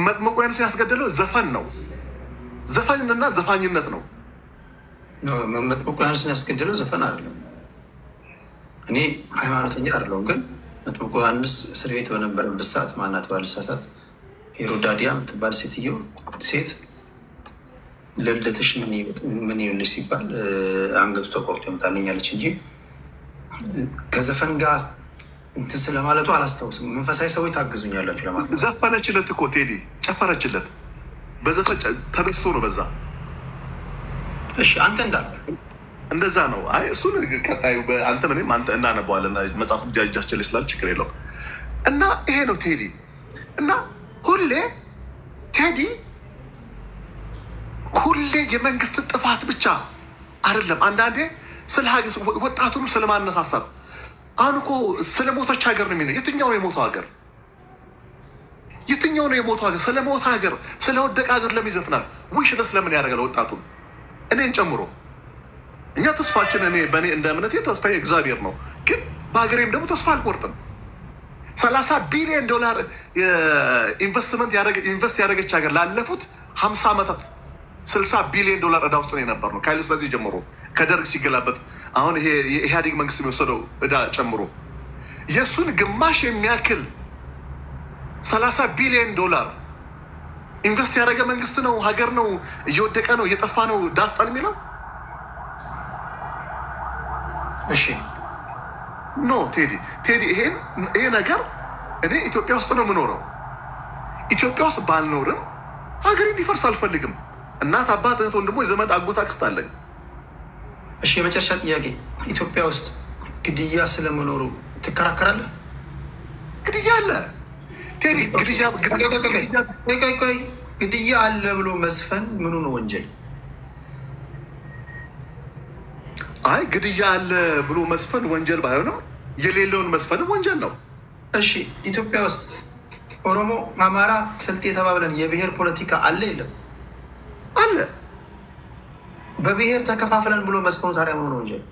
መጥምቁ ዮሐንስን ያስገደለው ዘፈን ነው። ዘፋኝና ዘፋኝነት ነው። መጥምቁ ዮሐንስን ያስገደለው ዘፈን አይደለም። እኔ ሃይማኖተኛ አይደለሁም፣ ግን መጥምቁ ዮሐንስ እስር ቤት በነበረበት ሰዓት ማናት ባልሳሳት ሄሮዳዲያ የምትባል ሴት ለልደትሽ ምን ይኸውልሽ ሲባል አንገቱ ተቆርጦ ይመጣልኛለች እንጂ ከዘፈን ጋር እንትን ስለማለቱ አላስታውስም። መንፈሳዊ ሰዎች ታግዙኛላችሁ ለማለት ነው። ዘፈነችለት እኮ ቴዲ ጨፈረችለት። በዘፈን ተደስቶ ነው በዛ። እሺ አንተ እንዳልክ እንደዛ ነው። አይ እሱን ቀጣዩ አንተ ምንም አንተ እናነበዋለን መጽሐፍ እጃችን ላይ ስላለ ችግር የለውም። እና ይሄ ነው ቴዲ። እና ሁሌ ቴዲ ሁሌ የመንግስትን ጥፋት ብቻ አይደለም፣ አንዳንዴ ስለ ወጣቱም ስለማነሳሳብ። አሁን እኮ ስለ ሞተች ሀገር ነው የሚለው። የትኛው ነው የሞተው ሀገር? የትኛው ነው የሞተው ሀገር? ስለ ሞተ ሀገር፣ ስለ ወደቀ ሀገር ለምን ይዘፍናል? ዊሽለስ ለምን ያደርጋል? ወጣቱን እኔን ጨምሮ እኛ ተስፋችን በእኔ እንደ እምነቴ ተስፋ እግዚአብሔር ነው። ግን በሀገሬም ደግሞ ተስፋ አልቆርጥም። 30 ቢሊዮን ዶላር ኢንቨስት ያደረገች ሀገር ላለፉት 50 ዓመታት 60 ቢሊዮን ዶላር እዳ ውስጥ ነው የነበር ነው ከኃይለ ሥላሴ ጀምሮ ከደርግ ሲገላበት አሁን ይሄ የኢህአዴግ መንግስት የሚወሰደው እዳ ጨምሮ የእሱን ግማሽ የሚያክል 30 ቢሊዮን ዶላር ኢንቨስት ያደረገ መንግስት ነው ሀገር ነው እየወደቀ ነው እየጠፋ ነው ዳስጣል የሚለው። እሺ ኖ ቴዲ ይሄ ነገር እኔ ኢትዮጵያ ውስጥ ነው የምኖረው። ኢትዮጵያ ውስጥ ባልኖርም ሀገሬ እንዲፈርስ አልፈልግም። እናት አባት እህት ወንድሞች ዘመድ አጎት አክስት አለኝ። እሺ የመጨረሻ ጥያቄ፣ ኢትዮጵያ ውስጥ ግድያ ስለመኖሩ ትከራከራለህ? ግድያ አለ ቴዲ፣ ግድያ አለ ብሎ መስፈን ምኑ ነው ወንጀል? አይ ግድያ አለ ብሎ መስፈን ወንጀል ባይሆንም የሌለውን መስፈን ወንጀል ነው። እሺ ኢትዮጵያ ውስጥ ኦሮሞ፣ አማራ፣ ስልጤ ተባብለን የብሔር ፖለቲካ አለ የለም? አለ። በብሔር ተከፋፍለን ብሎ መስፈኑ ታዲያ ምን ነው ወንጀል?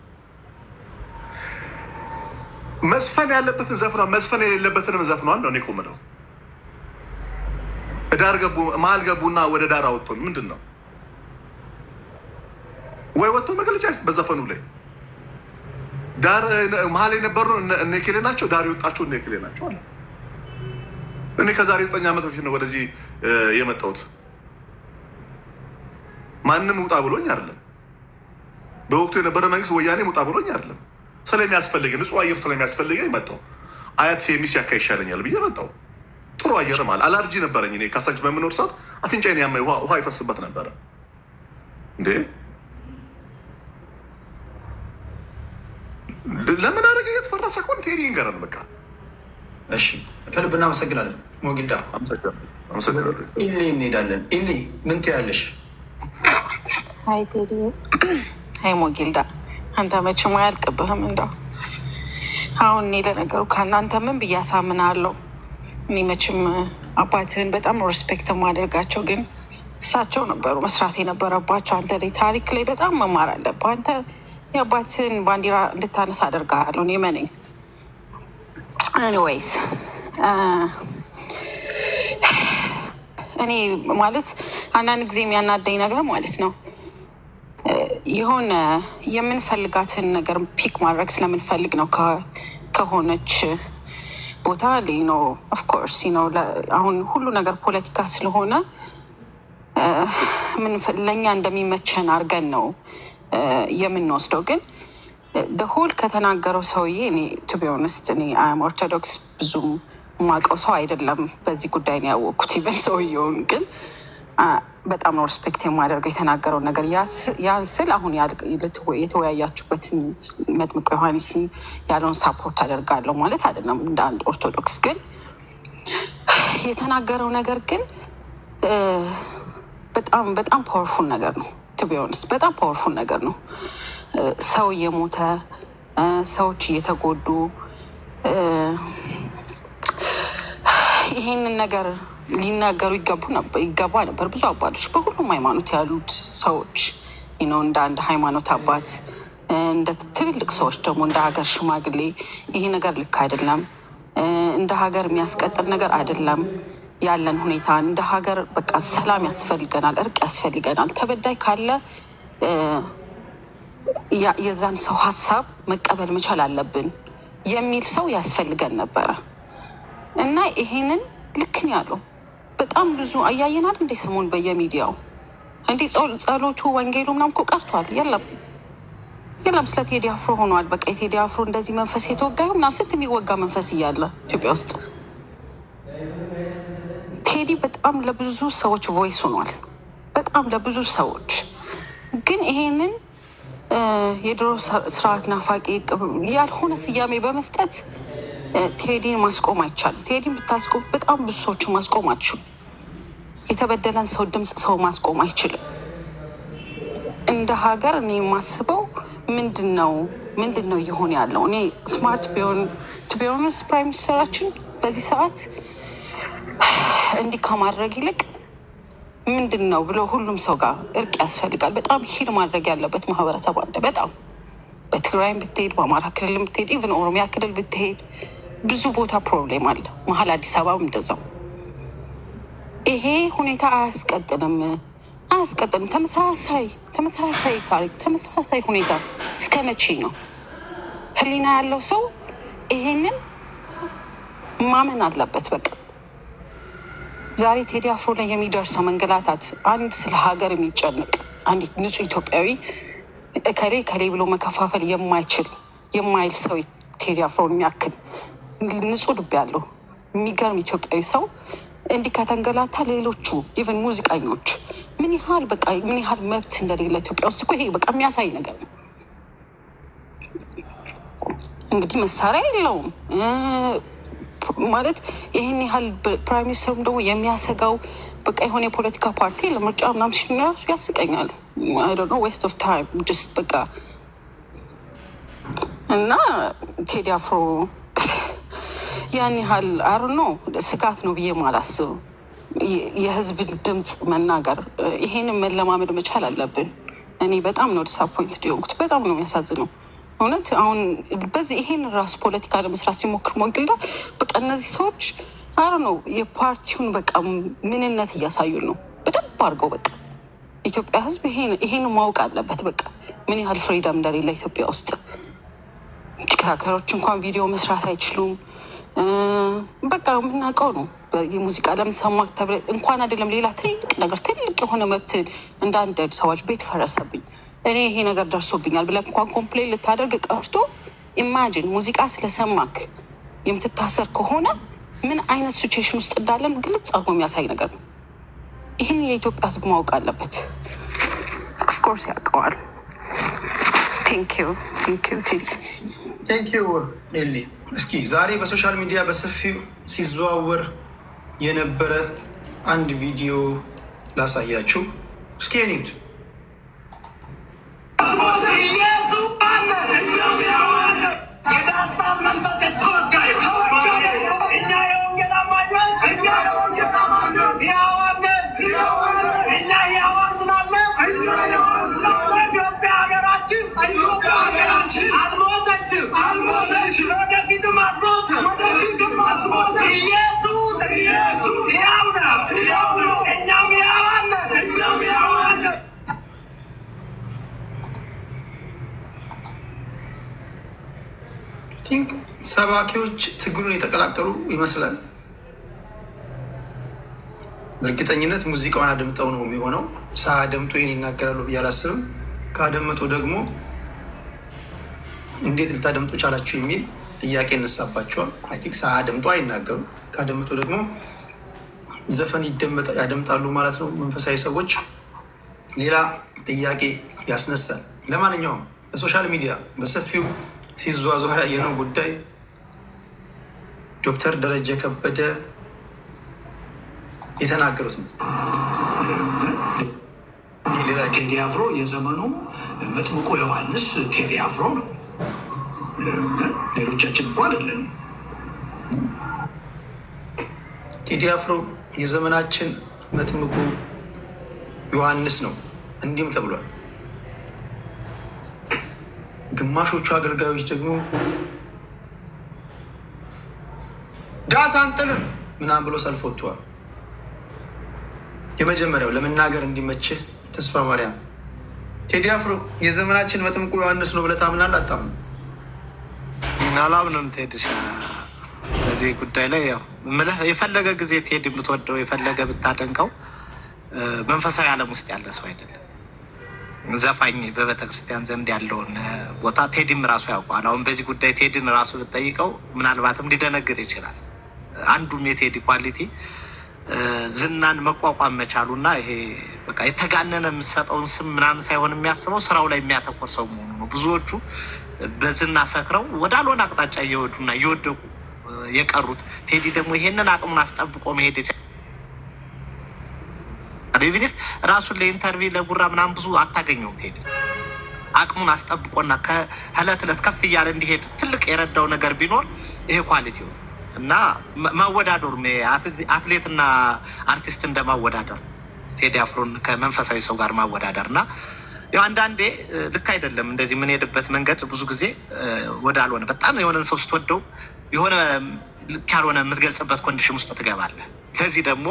መስፈን ያለበትን ዘፍኗል፣ መስፈን የሌለበትንም ዘፍኗል ነው እኔ እኮ የምለው። ዳር ገቡ መሀል ገቡና ወደ ዳር አወጡን። ምንድን ነው ወይ ወጥቶ መግለጫ ስ በዘፈኑ ላይ ዳር መሀል የነበሩ እነ ኬሌ ናቸው፣ ዳር የወጣቸው እነ ኬሌ ናቸው አለ። እኔ ከዛሬ 9 ዓመት በፊት ነው ወደዚህ የመጣሁት። ማንም ውጣ ብሎኝ አይደለም። በወቅቱ የነበረ መንግስት ወያኔ ውጣ ብሎኝ አይደለም። ስለሚያስፈልገኝ ንጹህ አየር ስለሚያስፈልገኝ መጣሁ። አያት ሴሚስ ያካ ይሻለኛል ብዬ መጣሁ። ጥሩ አየር ማለት አላርጂ ነበረኝ። እኔ ካሳንች በምኖር ሰዓት አፍንጫዬን ያመኝ ውሃ ይፈስበት ነበረ እንዴ። ለምን አደረገ? የተፈረሰ ኮን ቴዲ ይንገረን በቃ። እሺ ከልብ እናመሰግናለን ሞጊልዳ። አመሰግናለሁ። ኢሊ እንሄዳለን። ኢሊ ምን ትያለሽ? ሀይ ቴዲ፣ ሀይ ሞጊልዳ። አንተ መቼም አያልቅብህም። እንደው አሁን እኔ ለነገሩ ከእናንተ ምን ብዬ አሳምናለሁ? እኔ መቼም አባትህን በጣም ሪስፔክት የማደርጋቸው፣ ግን እሳቸው ነበሩ መስራት የነበረባቸው። አንተ ላይ ታሪክ ላይ በጣም መማር አለብህ። አንተ የአባትህን ባንዲራ እንድታነሳ አደርግሃለሁ። እኔ መነኝ። ኤኒዌይስ እኔ ማለት አንዳንድ ጊዜ የሚያናደኝ ነገር ማለት ነው የሆነ የምንፈልጋትን ነገር ፒክ ማድረግ ስለምንፈልግ ነው። ከሆነች ቦታ ነው ኦፍኮርስ ነው። አሁን ሁሉ ነገር ፖለቲካ ስለሆነ ለእኛ እንደሚመቸን አድርገን ነው የምንወስደው። ግን ሆል ከተናገረው ሰውዬ እኔ ቱ ቢ ኦነስት እኔ አም ኦርቶዶክስ ብዙም የማውቀው ሰው አይደለም። በዚህ ጉዳይ ነው ያወቅኩት ኢቨን ሰውየውን። ግን በጣም ነው ሪስፔክት የማደርገው የተናገረው ነገር። ያን ስል አሁን የተወያያችሁበትን መጥምቁ ዮሐንስን ያለውን ሳፖርት አደርጋለሁ ማለት አይደለም እንደ አንድ ኦርቶዶክስ። ግን የተናገረው ነገር ግን በጣም በጣም ፓወርፉል ነገር ነው። ቱ ቢ ኦነስት በጣም ፓወርፉል ነገር ነው። ሰው እየሞተ ሰዎች እየተጎዱ ይሄንን ነገር ሊናገሩ ይገባ ነበር። ብዙ አባቶች በሁሉም ሃይማኖት ያሉት ሰዎች ነው እንደ አንድ ሃይማኖት አባት፣ እንደ ትልልቅ ሰዎች ደግሞ እንደ ሀገር ሽማግሌ ይሄ ነገር ልክ አይደለም፣ እንደ ሀገር የሚያስቀጥል ነገር አይደለም ያለን ሁኔታ። እንደ ሀገር በቃ ሰላም ያስፈልገናል፣ እርቅ ያስፈልገናል። ተበዳይ ካለ የዛን ሰው ሀሳብ መቀበል መቻል አለብን የሚል ሰው ያስፈልገን ነበረ እና ይሄንን ልክን ያለው በጣም ብዙ አያየናል። እንዴ ስሙን በየሚዲያው እንዴ ጸሎቱ ወንጌሉ ምናምን እኮ ቀርቷል። የለም ስለ ቴዲ አፍሮ ሆኗል። በቃ የቴዲ አፍሮ እንደዚህ መንፈስ የተወጋዩ ምናምን ስት የሚወጋ መንፈስ እያለ ኢትዮጵያ ውስጥ ቴዲ በጣም ለብዙ ሰዎች ቮይስ ሆኗል። በጣም ለብዙ ሰዎች ግን ይሄንን የድሮ ስርዓት ናፋቂ ያልሆነ ስያሜ በመስጠት ቴዲን ማስቆም አይቻልም። ቴዲን ብታስቆም በጣም ብዙ ሰዎችን ማስቆም አትችሉም። የተበደለን ሰው ድምፅ ሰው ማስቆም አይችልም። እንደ ሀገር እኔ የማስበው ምንድን ነው እየሆነ ያለው? እኔ ስማርት ቢሆንስ ፕራይም ሚኒስተራችን በዚህ ሰዓት እንዲህ ከማድረግ ይልቅ ምንድን ነው ብሎ ሁሉም ሰው ጋር እርቅ ያስፈልጋል። በጣም ሂል ማድረግ ያለበት ማህበረሰብ አለ። በጣም በትግራይም ብትሄድ፣ በአማራ ክልል ብትሄድ፣ ኢቨን ኦሮሚያ ክልል ብትሄድ ብዙ ቦታ ፕሮብሌም አለ። መሀል አዲስ አበባም እንደዛው። ይሄ ሁኔታ አያስቀጥልም። ተመሳሳይ ታሪክ፣ ተመሳሳይ ሁኔታ እስከ መቼ ነው? ህሊና ያለው ሰው ይሄንን ማመን አለበት። በቃ ዛሬ ቴዲ አፍሮ ላይ የሚደርሰው መንገላታት፣ አንድ ስለ ሀገር የሚጨንቅ አንድ ንጹህ ኢትዮጵያዊ ከሌ ብሎ መከፋፈል የማይል ሰው ቴዲ አፍሮን የሚያክል ንጹህ ልብ ያለው የሚገርም ኢትዮጵያዊ ሰው እንዲህ ከተንገላታ ሌሎቹ ኢቨን ሙዚቀኞች ምን ያህል መብት እንደሌለ ኢትዮጵያ ውስጥ እኮ ይሄ በቃ የሚያሳይ ነገር ነው። እንግዲህ መሳሪያ የለውም ማለት ይህን ያህል ፕራይም ሚኒስትሩም ደግሞ የሚያሰጋው በቃ የሆነ የፖለቲካ ፓርቲ ለምርጫ ምናምን ሲል ራሱ ያስቀኛል። አይ ዶንት ኖ ዌስት ኦፍ ታይም ጀስት በቃ እና ቴዲ አፍሮ ያን ያህል አር ነው ስጋት ነው ብዬ ማላስብ። የህዝብን ድምፅ መናገር ይሄንን መለማመድ መቻል አለብን። እኔ በጣም ነው ዲስአፖይንትድ የሆንኩት። በጣም ነው የሚያሳዝነው እውነት። አሁን በዚህ ይሄን ራሱ ፖለቲካ ለመስራት ሲሞክር ሞግላ በቃ እነዚህ ሰዎች አር ነው የፓርቲውን በቃ ምንነት እያሳዩን ነው በደንብ አድርገው። በቃ ኢትዮጵያ ህዝብ ይሄን ማወቅ አለበት። በቃ ምን ያህል ፍሪደም እንደሌለ ኢትዮጵያ ውስጥ ቲክቶከሮች እንኳን ቪዲዮ መስራት አይችሉም። በቃ የምናውቀው ነው። የሙዚቃ ለምሰማት ተብለ እንኳን አይደለም ሌላ ትልቅ የሆነ መብት እንደ አንድ ሰዎች ቤት ፈረሰብኝ እኔ ይሄ ነገር ደርሶብኛል ብለህ እንኳን ኮምፕሌን ልታደርግ ቀርቶ ኢማጂን ሙዚቃ ስለሰማክ የምትታሰር ከሆነ ምን አይነት ሲቹዌሽን ውስጥ እንዳለን ግልጽ አድርጎ የሚያሳይ ነገር ነው። ይህን የኢትዮጵያ ህዝብ ማወቅ አለበት። ኦፍኮርስ ያውቀዋል። ቴንኪዩ ኔሊ። እስኪ ዛሬ በሶሻል ሚዲያ በሰፊው ሲዘዋወር የነበረ አንድ ቪዲዮ ላሳያችሁ። እስኪ ኔት ቲንክ ሰባኪዎች ትግሉን የተቀላቀሉ ይመስላል። በእርግጠኝነት ሙዚቃውን አደምጠው ነው የሚሆነው። ሳያደምጡ ይህን ይናገራሉ ብዬ አላስብም። ካደመጡ ደግሞ እንዴት ልታደምጡ ቻላችሁ የሚል ጥያቄ እነሳባቸዋል። አይ ቲንክ ሳያደምጡ አይናገሩም። ካደምጡ ደግሞ ዘፈን ያደምጣሉ ማለት ነው። መንፈሳዊ ሰዎች ሌላ ጥያቄ ያስነሳል። ለማንኛውም በሶሻል ሚዲያ በሰፊው ሲዘዋወር ያየነው ጉዳይ ዶክተር ደረጀ ከበደ የተናገሩት ነው። ሌላ ቴዲ አፍሮ የዘመኑ መጥምቁ ዮሐንስ ቴዲ አፍሮ ነው። ሌሎቻችን እኮ አይደለም። ቴዲ አፍሮ የዘመናችን መጥምቁ ዮሐንስ ነው እንዲህም ተብሏል። ግማሾቹ አገልጋዮች ደግሞ ዳስ አንጥልም ምናምን ብሎ ሰልፍ ወጥተዋል። የመጀመሪያው ለመናገር እንዲመችህ ተስፋ ማርያም ቴዲ አፍሮ የዘመናችን መጥምቁ ዮሐንስ ነው ብለህ ታምናለህ? አታምንም? አላምንም። ቴዲሻ በዚህ ጉዳይ ላይ ያው ምልህ የፈለገ ጊዜ ቴዲ የምትወደው የፈለገ ብታደንቀው መንፈሳዊ ዓለም ውስጥ ያለ ሰው አይደለም። ዘፋኝ በቤተክርስቲያን ዘንድ ያለውን ቦታ ቴዲም ራሱ ያውቀዋል። አሁን በዚህ ጉዳይ ቴዲን ራሱ ብትጠይቀው ምናልባትም ሊደነግጥ ይችላል። አንዱም የቴዲ ኳሊቲ ዝናን መቋቋም መቻሉና ይሄ በቃ የተጋነነ የምሰጠውን ስም ምናምን ሳይሆን የሚያስበው ስራው ላይ የሚያተኮር ሰው መሆኑ ነው። ብዙዎቹ በዝና ሰክረው ወዳልሆነ አቅጣጫ እየወዱና እየወደቁ የቀሩት። ቴዲ ደግሞ ይሄንን አቅሙን አስጠብቆ መሄድ ይችላል። ራሱን ለኢንተርቪው ለጉራ ምናምን ብዙ አታገኘውም። ቴዲ አቅሙን አስጠብቆና ከእለት እለት ከፍ እያለ እንዲሄድ ትልቅ የረዳው ነገር ቢኖር ይሄ ኳሊቲው እና ማወዳደሩ አትሌትና አርቲስት እንደማወዳደር ቴዲ አፍሮን ከመንፈሳዊ ሰው ጋር ማወዳደር እና ያው አንዳንዴ ልክ አይደለም። እንደዚህ የምንሄድበት መንገድ ብዙ ጊዜ ወዳልሆነ በጣም የሆነን ሰው ስትወደው የሆነ ልክ ያልሆነ የምትገልጽበት ኮንዲሽን ውስጥ ትገባለህ። ከዚህ ደግሞ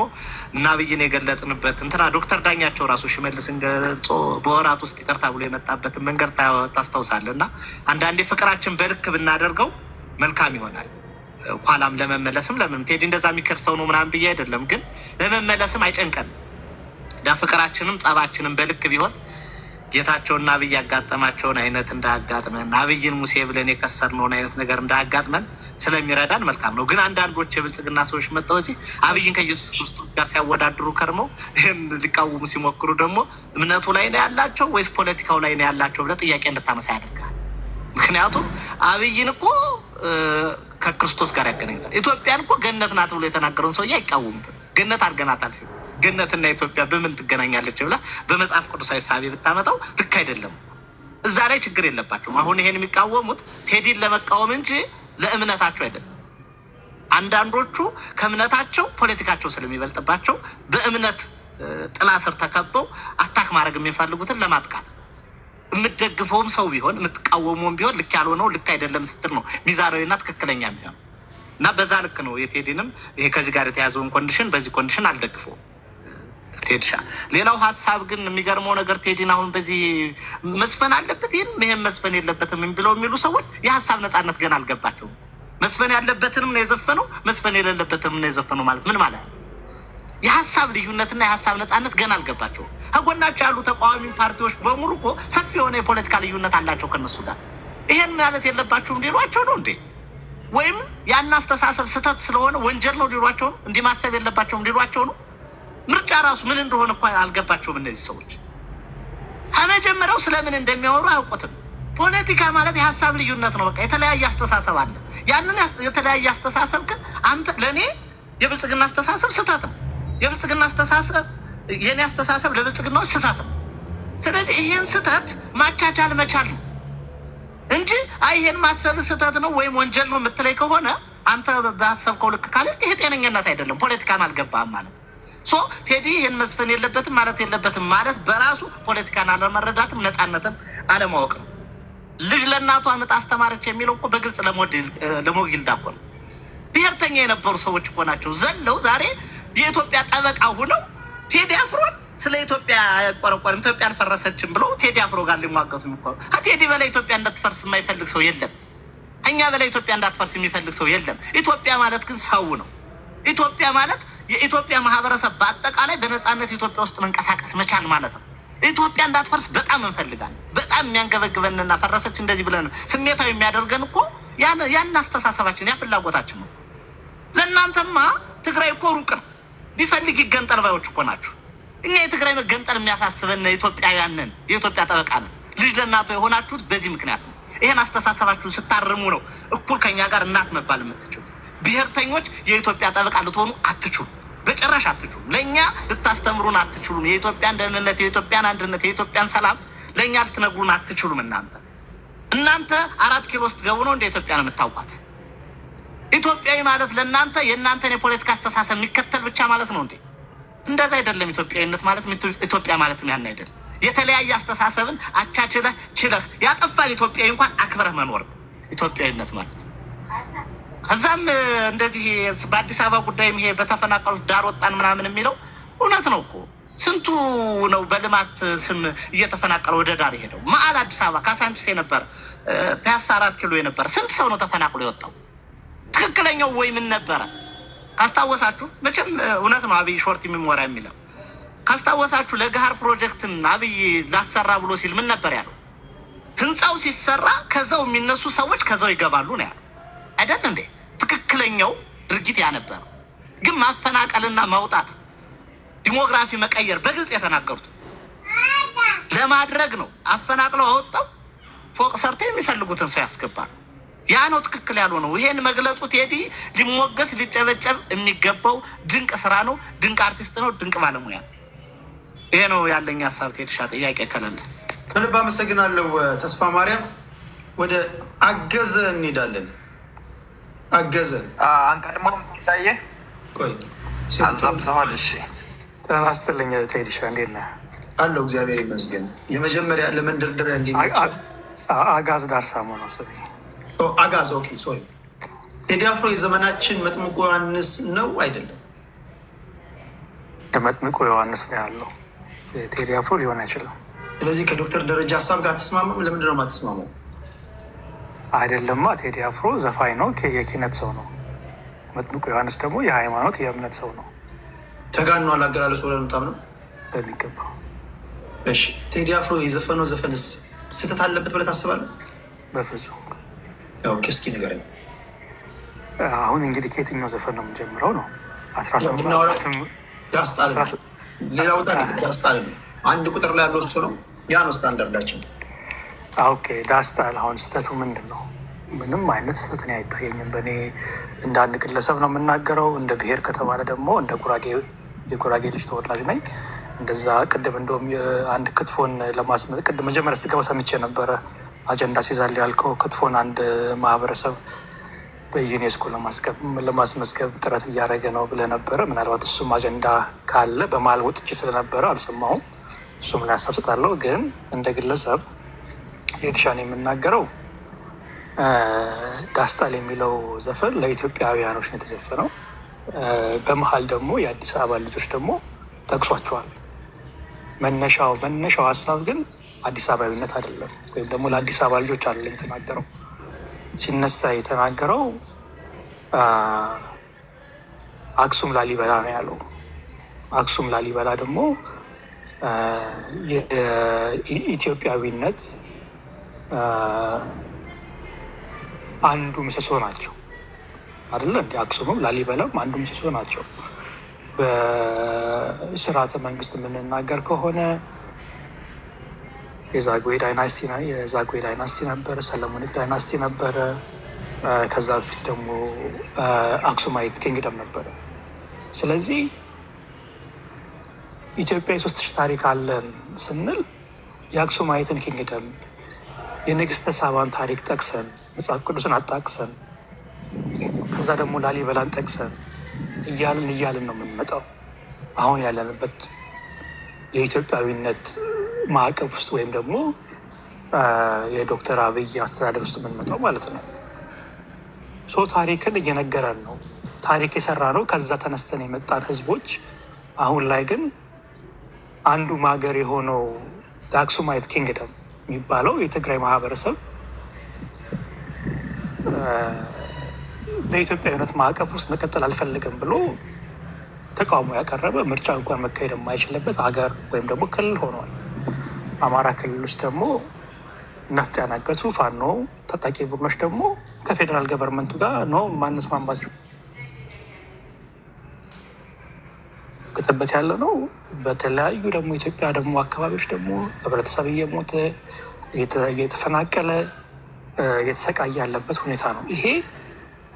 እና አብይን የገለጽንበት እንትና ዶክተር ዳኛቸው ራሱ ሽመልስን ገልጾ በወራት ውስጥ ይቅርታ ብሎ የመጣበትን መንገድ ታስታውሳለህ። እና አንዳንዴ ፍቅራችን በልክ ብናደርገው መልካም ይሆናል። ኋላም ለመመለስም ለምን ቴዲ እንደዛ የሚከር ሰው ነው ምናምን ብዬ አይደለም፣ ግን ለመመለስም አይጨንቀንም። ፍቅራችንም ጸባችንም በልክ ቢሆን ጌታቸውና አብይ ያጋጠማቸውን አይነት እንዳያጋጥመን፣ አብይን ሙሴ ብለን የከሰርነውን አይነት ነገር እንዳያጋጥመን ስለሚረዳን መልካም ነው። ግን አንዳንዶች የብልጽግና ሰዎች መጥተው እዚህ አብይን ከኢየሱስ ክርስቶስ ጋር ሲያወዳድሩ ከርመው ይህን ሊቃወሙ ሲሞክሩ ደግሞ እምነቱ ላይ ነው ያላቸው ወይስ ፖለቲካው ላይ ነው ያላቸው ብለህ ጥያቄ እንድታነሳ ያደርጋል። ምክንያቱም አብይን እኮ ከክርስቶስ ጋር ያገናኝታል። ኢትዮጵያን እኮ ገነት ናት ብሎ የተናገረውን ሰውዬ አይቃወሙትም። ገነት አድርገናታል ሲሉ ገነትና ኢትዮጵያ በምን ትገናኛለች ብላ በመጽሐፍ ቅዱሳዊ ሳቢ ብታመጣው ልክ አይደለም። እዛ ላይ ችግር የለባቸውም። አሁን ይሄን የሚቃወሙት ቴዲን ለመቃወም እንጂ ለእምነታቸው አይደለም። አንዳንዶቹ ከእምነታቸው ፖለቲካቸው ስለሚበልጥባቸው በእምነት ጥላ ስር ተከበው አታክ ማድረግ የሚፈልጉትን ለማጥቃት የምትደግፈውም ሰው ቢሆን የምትቃወመውም ቢሆን ልክ ያልሆነው ልክ አይደለም ስትል ነው ሚዛናዊና ትክክለኛ የሚሆን እና በዛ ልክ ነው የቴዲንም ይሄ ከዚህ ጋር የተያዘውን ኮንዲሽን በዚህ ኮንዲሽን አልደግፈውም። ቴዲሻ ሌላው ሀሳብ ግን የሚገርመው ነገር ቴዲን አሁን በዚህ መስፈን አለበት ይህም መስፈን የለበትም ብለው የሚሉ ሰዎች የሀሳብ ነፃነት ገና አልገባቸውም። መስፈን ያለበትንም ነው የዘፈነው፣ መስፈን የሌለበትንም ነው የዘፈነው ማለት ምን ማለት ነው? የሀሳብ ልዩነትና የሀሳብ ነፃነት ገና አልገባቸውም። ከጎናቸው ያሉ ተቃዋሚ ፓርቲዎች በሙሉ እኮ ሰፊ የሆነ የፖለቲካ ልዩነት አላቸው ከነሱ ጋር። ይሄን ማለት የለባቸውም ሊሏቸው ነው እንዴ? ወይም ያን አስተሳሰብ ስህተት ስለሆነ ወንጀል ነው ሊሏቸው ነው? እንዲህ ማሰብ የለባቸውም ሊሏቸው ነው? ምርጫ ራሱ ምን እንደሆነ እኮ አልገባቸውም እነዚህ ሰዎች። ከመጀመሪያው ስለምን እንደሚያወሩ አያውቁትም። ፖለቲካ ማለት የሀሳብ ልዩነት ነው። በቃ የተለያየ አስተሳሰብ አለ። ያንን የተለያየ አስተሳሰብ ግን አንተ ለእኔ የብልጽግና አስተሳሰብ ስህተት ነው፣ የብልጽግና አስተሳሰብ የኔ አስተሳሰብ ለብልጽግናዎች ስህተት ነው። ስለዚህ ይሄን ስህተት ማቻቻል መቻል ነው እንጂ ይሄን ማሰብ ስህተት ነው ወይም ወንጀል ነው የምትለይ ከሆነ አንተ በሀሰብከው ልክ ካለ ይሄ ጤነኝነት አይደለም፣ ፖለቲካን አልገባህም ማለት ነው። ሶ ቴዲ ይህን መስፈን የለበትም ማለት የለበትም ማለት በራሱ ፖለቲካን አለመረዳትም ነፃነትም አለማወቅ ነው። ልጅ ለእናቷ ምጥ አስተማረች የሚለው እኮ በግልጽ ለሞጊል ዳቆ ነው። ብሔርተኛ የነበሩ ሰዎች እኮ ናቸው ዘለው ዛሬ የኢትዮጵያ ጠበቃ ሁነው ቴዲ አፍሮን ስለ ኢትዮጵያ አይቆረቆርም፣ ኢትዮጵያ አልፈረሰችም ብለው ቴዲ አፍሮ ጋር ሊሟገቱ የሚቆሩ ከቴዲ በላይ ኢትዮጵያ እንዳትፈርስ የማይፈልግ ሰው የለም። እኛ በላይ ኢትዮጵያ እንዳትፈርስ የሚፈልግ ሰው የለም። ኢትዮጵያ ማለት ግን ሰው ነው። ኢትዮጵያ ማለት የኢትዮጵያ ማህበረሰብ በአጠቃላይ በነፃነት ኢትዮጵያ ውስጥ መንቀሳቀስ መቻል ማለት ነው። ኢትዮጵያ እንዳትፈርስ በጣም እንፈልጋለን። በጣም የሚያንገበግበንና ፈረሰች እንደዚህ ብለን ስሜታዊ የሚያደርገን እኮ ያን አስተሳሰባችን ያ ፍላጎታችን ነው። ለእናንተማ ትግራይ እኮ ሩቅ ነው፣ ቢፈልግ ይገንጠል ባዮች እኮ ናችሁ። እኛ የትግራይ መገንጠል የሚያሳስበን ኢትዮጵያውያንን የኢትዮጵያ ጠበቃ ነን። ልጅ ለእናቷ የሆናችሁት በዚህ ምክንያት ነው። ይህን አስተሳሰባችሁን ስታርሙ ነው እኩል ከኛ ጋር እናት መባል የምትችሉ። ብሔርተኞች የኢትዮጵያ ጠበቃ ልትሆኑ አትችሉም፣ በጭራሽ አትችሉም። ለእኛ ልታስተምሩን አትችሉም። የኢትዮጵያን ደህንነት፣ የኢትዮጵያን አንድነት፣ የኢትዮጵያን ሰላም ለእኛ ልትነግሩን አትችሉም። እናንተ 4 ኪሎ ውስጥ ገቡ ነው እንደ ኢትዮጵያ ነው የምታውቋት። ኢትዮጵያዊ ማለት ለእናንተ የእናንተን የፖለቲካ አስተሳሰብ የሚከተል ብቻ ማለት ነው እንዴ? እንደዛ አይደለም። ኢትዮጵያዊነት ማለት ኢትዮጵያ ማለትም ያን አይደለም። የተለያየ አስተሳሰብን አቻችለህ ችለህ ያጠፋን ኢትዮጵያዊ እንኳን አክብረህ መኖር ኢትዮጵያዊነት ማለት። ከዛም እንደዚህ በአዲስ አበባ ጉዳይም ይሄ በተፈናቀሉት ዳር ወጣን ምናምን የሚለው እውነት ነው እኮ። ስንቱ ነው በልማት ስም እየተፈናቀለ ወደ ዳር የሄደው? መሀል አዲስ አበባ ካሳንቺስ የነበረ ፒያሳ 4 ኪሎ የነበረ ስንት ሰው ነው ተፈናቅሎ የወጣው? ትክክለኛው ወይ ምን ነበረ ካስታወሳችሁ? መቼም እውነት ነው አብይ ሾርት የሚሞራ የሚለው ካስታወሳችሁ፣ ለገሃር ፕሮጀክትን አብይ ላሰራ ብሎ ሲል ምን ነበር ያለው? ህንፃው ሲሰራ ከዛው የሚነሱ ሰዎች ከዛው ይገባሉ ነው ያለው አይደል እንዴ? ትክክለኛው ድርጊት ያ ነበር። ግን ማፈናቀልና ማውጣት ዲሞግራፊ መቀየር በግልጽ የተናገሩት ለማድረግ ነው። አፈናቅለው አወጣው ፎቅ ሰርተው የሚፈልጉትን ሰው ያስገባል። ያ ነው ትክክል ያልሆነው። ይሄን መግለጹ ቴዲ ሊሞገስ ሊጨበጨብ የሚገባው ድንቅ ስራ ነው። ድንቅ አርቲስት ነው። ድንቅ ባለሙያ ነው። ይሄ ነው ያለኝ ሀሳብ። ቴድሻ ጥያቄ ከሌለ ከልብ አመሰግናለሁ። ተስፋ ማርያም ወደ አገዘ እንሄዳለን። አገዘ አንቀድሞ ታየ ቆይ አዛብተዋል። እሺ ጤና ይስጥልኝ ቴዲሻ፣ እንዴት ነህ? አለው እግዚአብሔር ይመስገን። የመጀመሪያ ለመንደርደሪያ እንዲመች አጋዝ ዳርሳሞ ነው ስሜ። አጋዝ ኦኬ። ሶሪ ቴዲ አፍሮ የዘመናችን መጥምቁ ዮሐንስ ነው አይደለም? መጥምቁ ዮሐንስ ነው ያለው። ቴዲ አፍሮ ሊሆን አይችልም። ስለዚህ ከዶክተር ደረጃ ሀሳብ ጋር ተስማማም። ለምንድን ነው የማትስማማው? አይደለማ፣ ቴዲ አፍሮ ዘፋኝ ነው፣ የኪነት ሰው ነው። መጥምቁ ዮሐንስ ደግሞ የሃይማኖት የእምነት ሰው ነው። ተጋኗ አላገላለጽ ወደ ምጣም ነው በሚገባው። እሺ ቴዲ አፍሮ የዘፈነው ዘፈንስ ስህተት አለበት ብለህ ታስባለህ? በፍጹም። እስኪ ንገረኝ። አሁን እንግዲህ ከየትኛው ዘፈን ነው የምንጀምረው? ነው ሌላ ወጣ ዳስጣል ነው። አንድ ቁጥር ላይ ያለው እሱ ነው። ያ ነው ስታንዳርዳችን። ኦኬ ዳስጣል። አሁን ስህተቱ ምንድን ነው? ምንም አይነት ስህተት እኔ አይታየኝም። በእኔ እንደ አንድ ግለሰብ ነው የምናገረው። እንደ ብሔር ከተባለ ደግሞ እንደ የጉራጌ ልጅ ተወላጅ ነኝ። እንደዛ ቅድም እንደውም አንድ ክትፎን ቅድም መጀመሪያ ስትገባ ሰምቼ ነበረ። አጀንዳ ሲዛል ያልከው ክትፎን አንድ ማህበረሰብ በዩኔስኮ ለማስመዝገብ ጥረት እያደረገ ነው ብለህ ነበረ። ምናልባት እሱም አጀንዳ ካለ በመሀል ወጥቼ ስለነበረ አልሰማሁም። እሱም ላይ ሀሳብ ሰጣለሁ። ግን እንደ ግለሰብ ቴድሻን የምናገረው ዳስጣል የሚለው ዘፈን ለኢትዮጵያውያኖች ነው የተዘፈነው። በመሀል ደግሞ የአዲስ አበባ ልጆች ደግሞ ጠቅሷቸዋል። መነሻው ሀሳብ ግን አዲስ አበባዊነት አይደለም፣ ወይም ደግሞ ለአዲስ አበባ ልጆች አይደለም የተናገረው። ሲነሳ የተናገረው አክሱም ላሊበላ ነው ያለው። አክሱም ላሊበላ ደግሞ የኢትዮጵያዊነት አንዱ ምሰሶ ናቸው አይደለ? እንደ አክሱምም ላሊበላም አንዱ ምሰሶ ናቸው። በስርዓተ መንግስት የምንናገር ከሆነ የዛጉዌ ዳይናስቲ ነበረ፣ ሰለሞኒክ ዳይናስቲ ነበረ። ከዛ በፊት ደግሞ አክሱማይት ኪንግደም ነበረ። ስለዚህ ኢትዮጵያ የሶስት ሺህ ታሪክ አለን ስንል የአክሱማይትን ኪንግደም የንግስተ ሳባን ታሪክ ጠቅሰን መጽሐፍ ቅዱስን አጣቅሰን ከዛ ደግሞ ላሊበላን ጠቅሰን እያልን ነው የምንመጣው። አሁን ያለንበት የኢትዮጵያዊነት ማዕቀፍ ውስጥ ወይም ደግሞ የዶክተር አብይ አስተዳደር ውስጥ የምንመጣው ማለት ነው። ታሪክን እየነገረን ነው። ታሪክ የሰራ ነው። ከዛ ተነስተን የመጣን ህዝቦች አሁን ላይ ግን አንዱ ማገር የሆነው የአክሱማይት ኪንግደም የሚባለው የትግራይ ማህበረሰብ በኢትዮጵያዊነት ማዕቀፍ ውስጥ መቀጠል አልፈልግም ብሎ ተቃውሞ ያቀረበ ምርጫ እንኳን መካሄድ የማይችልበት ሀገር ወይም ደግሞ ክልል ሆኗል። አማራ ክልል ውስጥ ደግሞ ነፍጥ ያናገቱ ፋኖ ታጣቂ ቡድኖች ደግሞ ከፌዴራል ገቨርንመንቱ ጋር ነው ማንስማማቸው ከተበት ያለ ነው። በተለያዩ ደግሞ ኢትዮጵያ ደግሞ አካባቢዎች ደግሞ ህብረተሰብ እየሞተ እየተፈናቀለ እየተሰቃየ ያለበት ሁኔታ ነው። ይሄ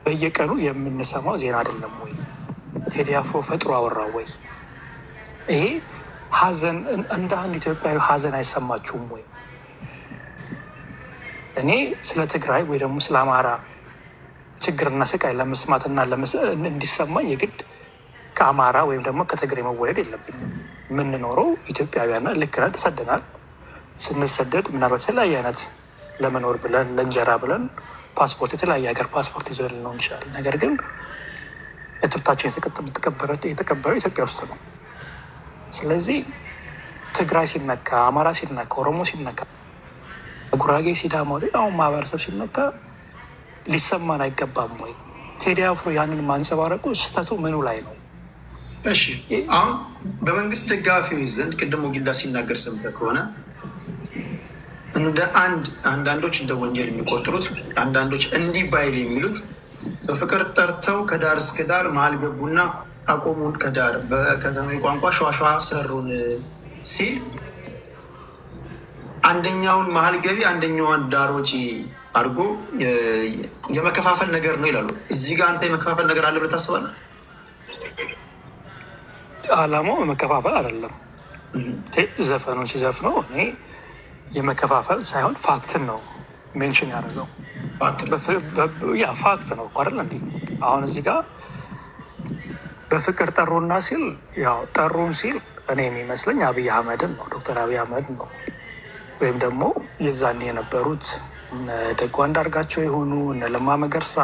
በየቀኑ የምንሰማው ዜና አይደለም ወይ? ቴዲ አፍሮ ፈጥሮ አወራው ወይ? ይሄ ሀዘን እንደ አንድ ኢትዮጵያዊ ሀዘን አይሰማችሁም ወይ? እኔ ስለ ትግራይ ወይ ደግሞ ስለ አማራ ችግርና ስቃይ ለመስማትና እንዲሰማኝ የግድ ከአማራ ወይም ደግሞ ከትግራይ መወለድ የለብኝም። የምንኖረው ኢትዮጵያውያና ልክ ነን። ተሰደናል። ስንሰደድ ምናልባት የተለያየ አይነት ለመኖር ብለን ለእንጀራ ብለን ፓስፖርት የተለያየ ሀገር ፓስፖርት ይዞ ልንሆን እንችላለን። ነገር ግን እትብታችን የተቀበረው ኢትዮጵያ ውስጥ ነው። ስለዚህ ትግራይ ሲነካ፣ አማራ ሲነካ፣ ኦሮሞ ሲነካ፣ ጉራጌ፣ ሲዳማ፣ ሌላውን ማህበረሰብ ሲነካ ሊሰማን አይገባም ወይ? ቴዲ አፍሮ ያንን ማንጸባረቁ ስህተቱ ምኑ ላይ ነው? እሺ አሁን በመንግስት ደጋፊዎች ዘንድ ቅድሞ ጊዳ ሲናገር ሰምተህ ከሆነ እንደ አንዳንዶች እንደ ወንጀል የሚቆጥሩት አንዳንዶች እንዲህ ባይል የሚሉት በፍቅር ጠርተው ከዳር እስከ ዳር መሀል ገቡና አቆሙን ከዳር በከተማ ቋንቋ ሸዋሸዋ ሰሩን ሲል አንደኛውን መሀል ገቢ አንደኛዋን ዳር ወጪ አድርጎ የመከፋፈል ነገር ነው ይላሉ። እዚህ ጋር አንተ የመከፋፈል ነገር አለ ብለህ ታስባለህ? አላማው መከፋፈል አይደለም። ዘፈኑን ሲዘፍነው እኔ የመከፋፈል ሳይሆን ፋክትን ነው ሜንሽን ያደረገው። ፋክት ነው እኮ አይደል እንዴ? አሁን እዚህ ጋር በፍቅር ጠሩና ሲል ያው ጠሩን ሲል እኔ የሚመስለኝ አብይ አህመድን ነው፣ ዶክተር አብይ አህመድን ነው። ወይም ደግሞ የዛኔ የነበሩት እነ ደጓ አንዳርጋቸው የሆኑ እነ ለማ መገርሳ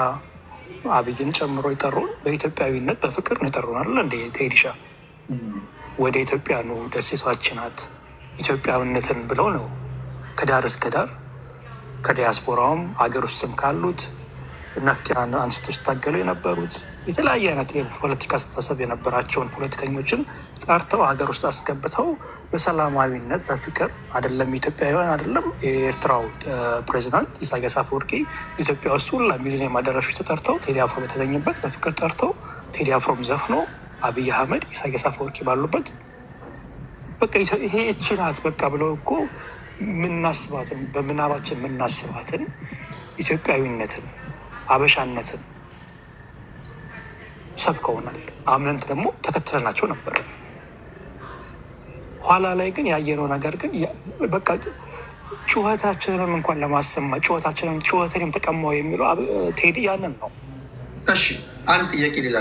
አብይን ጨምሮ የጠሩን በኢትዮጵያዊነት በፍቅር ነው የጠሩን አይደል እንዴ? ቴዲሻ ወደ ኢትዮጵያ ነው ደሴቷችን ናት ኢትዮጵያዊነትን ብለው ነው ከዳር እስከ ዳር ከዲያስፖራውም ሀገር ውስጥም ካሉት ነፍጥ አንስቶ ሲታገሉ የነበሩት የተለያየ አይነት የፖለቲካ አስተሳሰብ የነበራቸውን ፖለቲከኞችን ጠርተው ሀገር ውስጥ አስገብተው በሰላማዊነት በፍቅር አይደለም ኢትዮጵያውያን አይደለም የኤርትራው ፕሬዚዳንት ኢሳያስ አፈወርቂ ኢትዮጵያ ውስጥ ሁላ ሚሊኒየም አዳራሾች ተጠርተው ቴዲ አፍሮ በተገኘበት በፍቅር ጠርተው ቴዲ አፍሮም ዘፍኖ አብይ አህመድ ኢሳያስ አፈወርቂ ባሉበት በቃ ይሄ እቺ ናት በቃ ብለው እኮ ምናስባትን በምናባችን ምናስባትን ኢትዮጵያዊነትን አበሻነትን ሰብከውናል። አምነን ደግሞ ተከትለናቸው ነበር። ኋላ ላይ ግን ያየነው ነገር ግን በቃ ጩኸታችንንም እንኳን ለማሰማ ጩኸታችንን ተቀማው የሚለው ቴዲ ያንን ነው። እሺ አንድ ጥያቄ ሌላ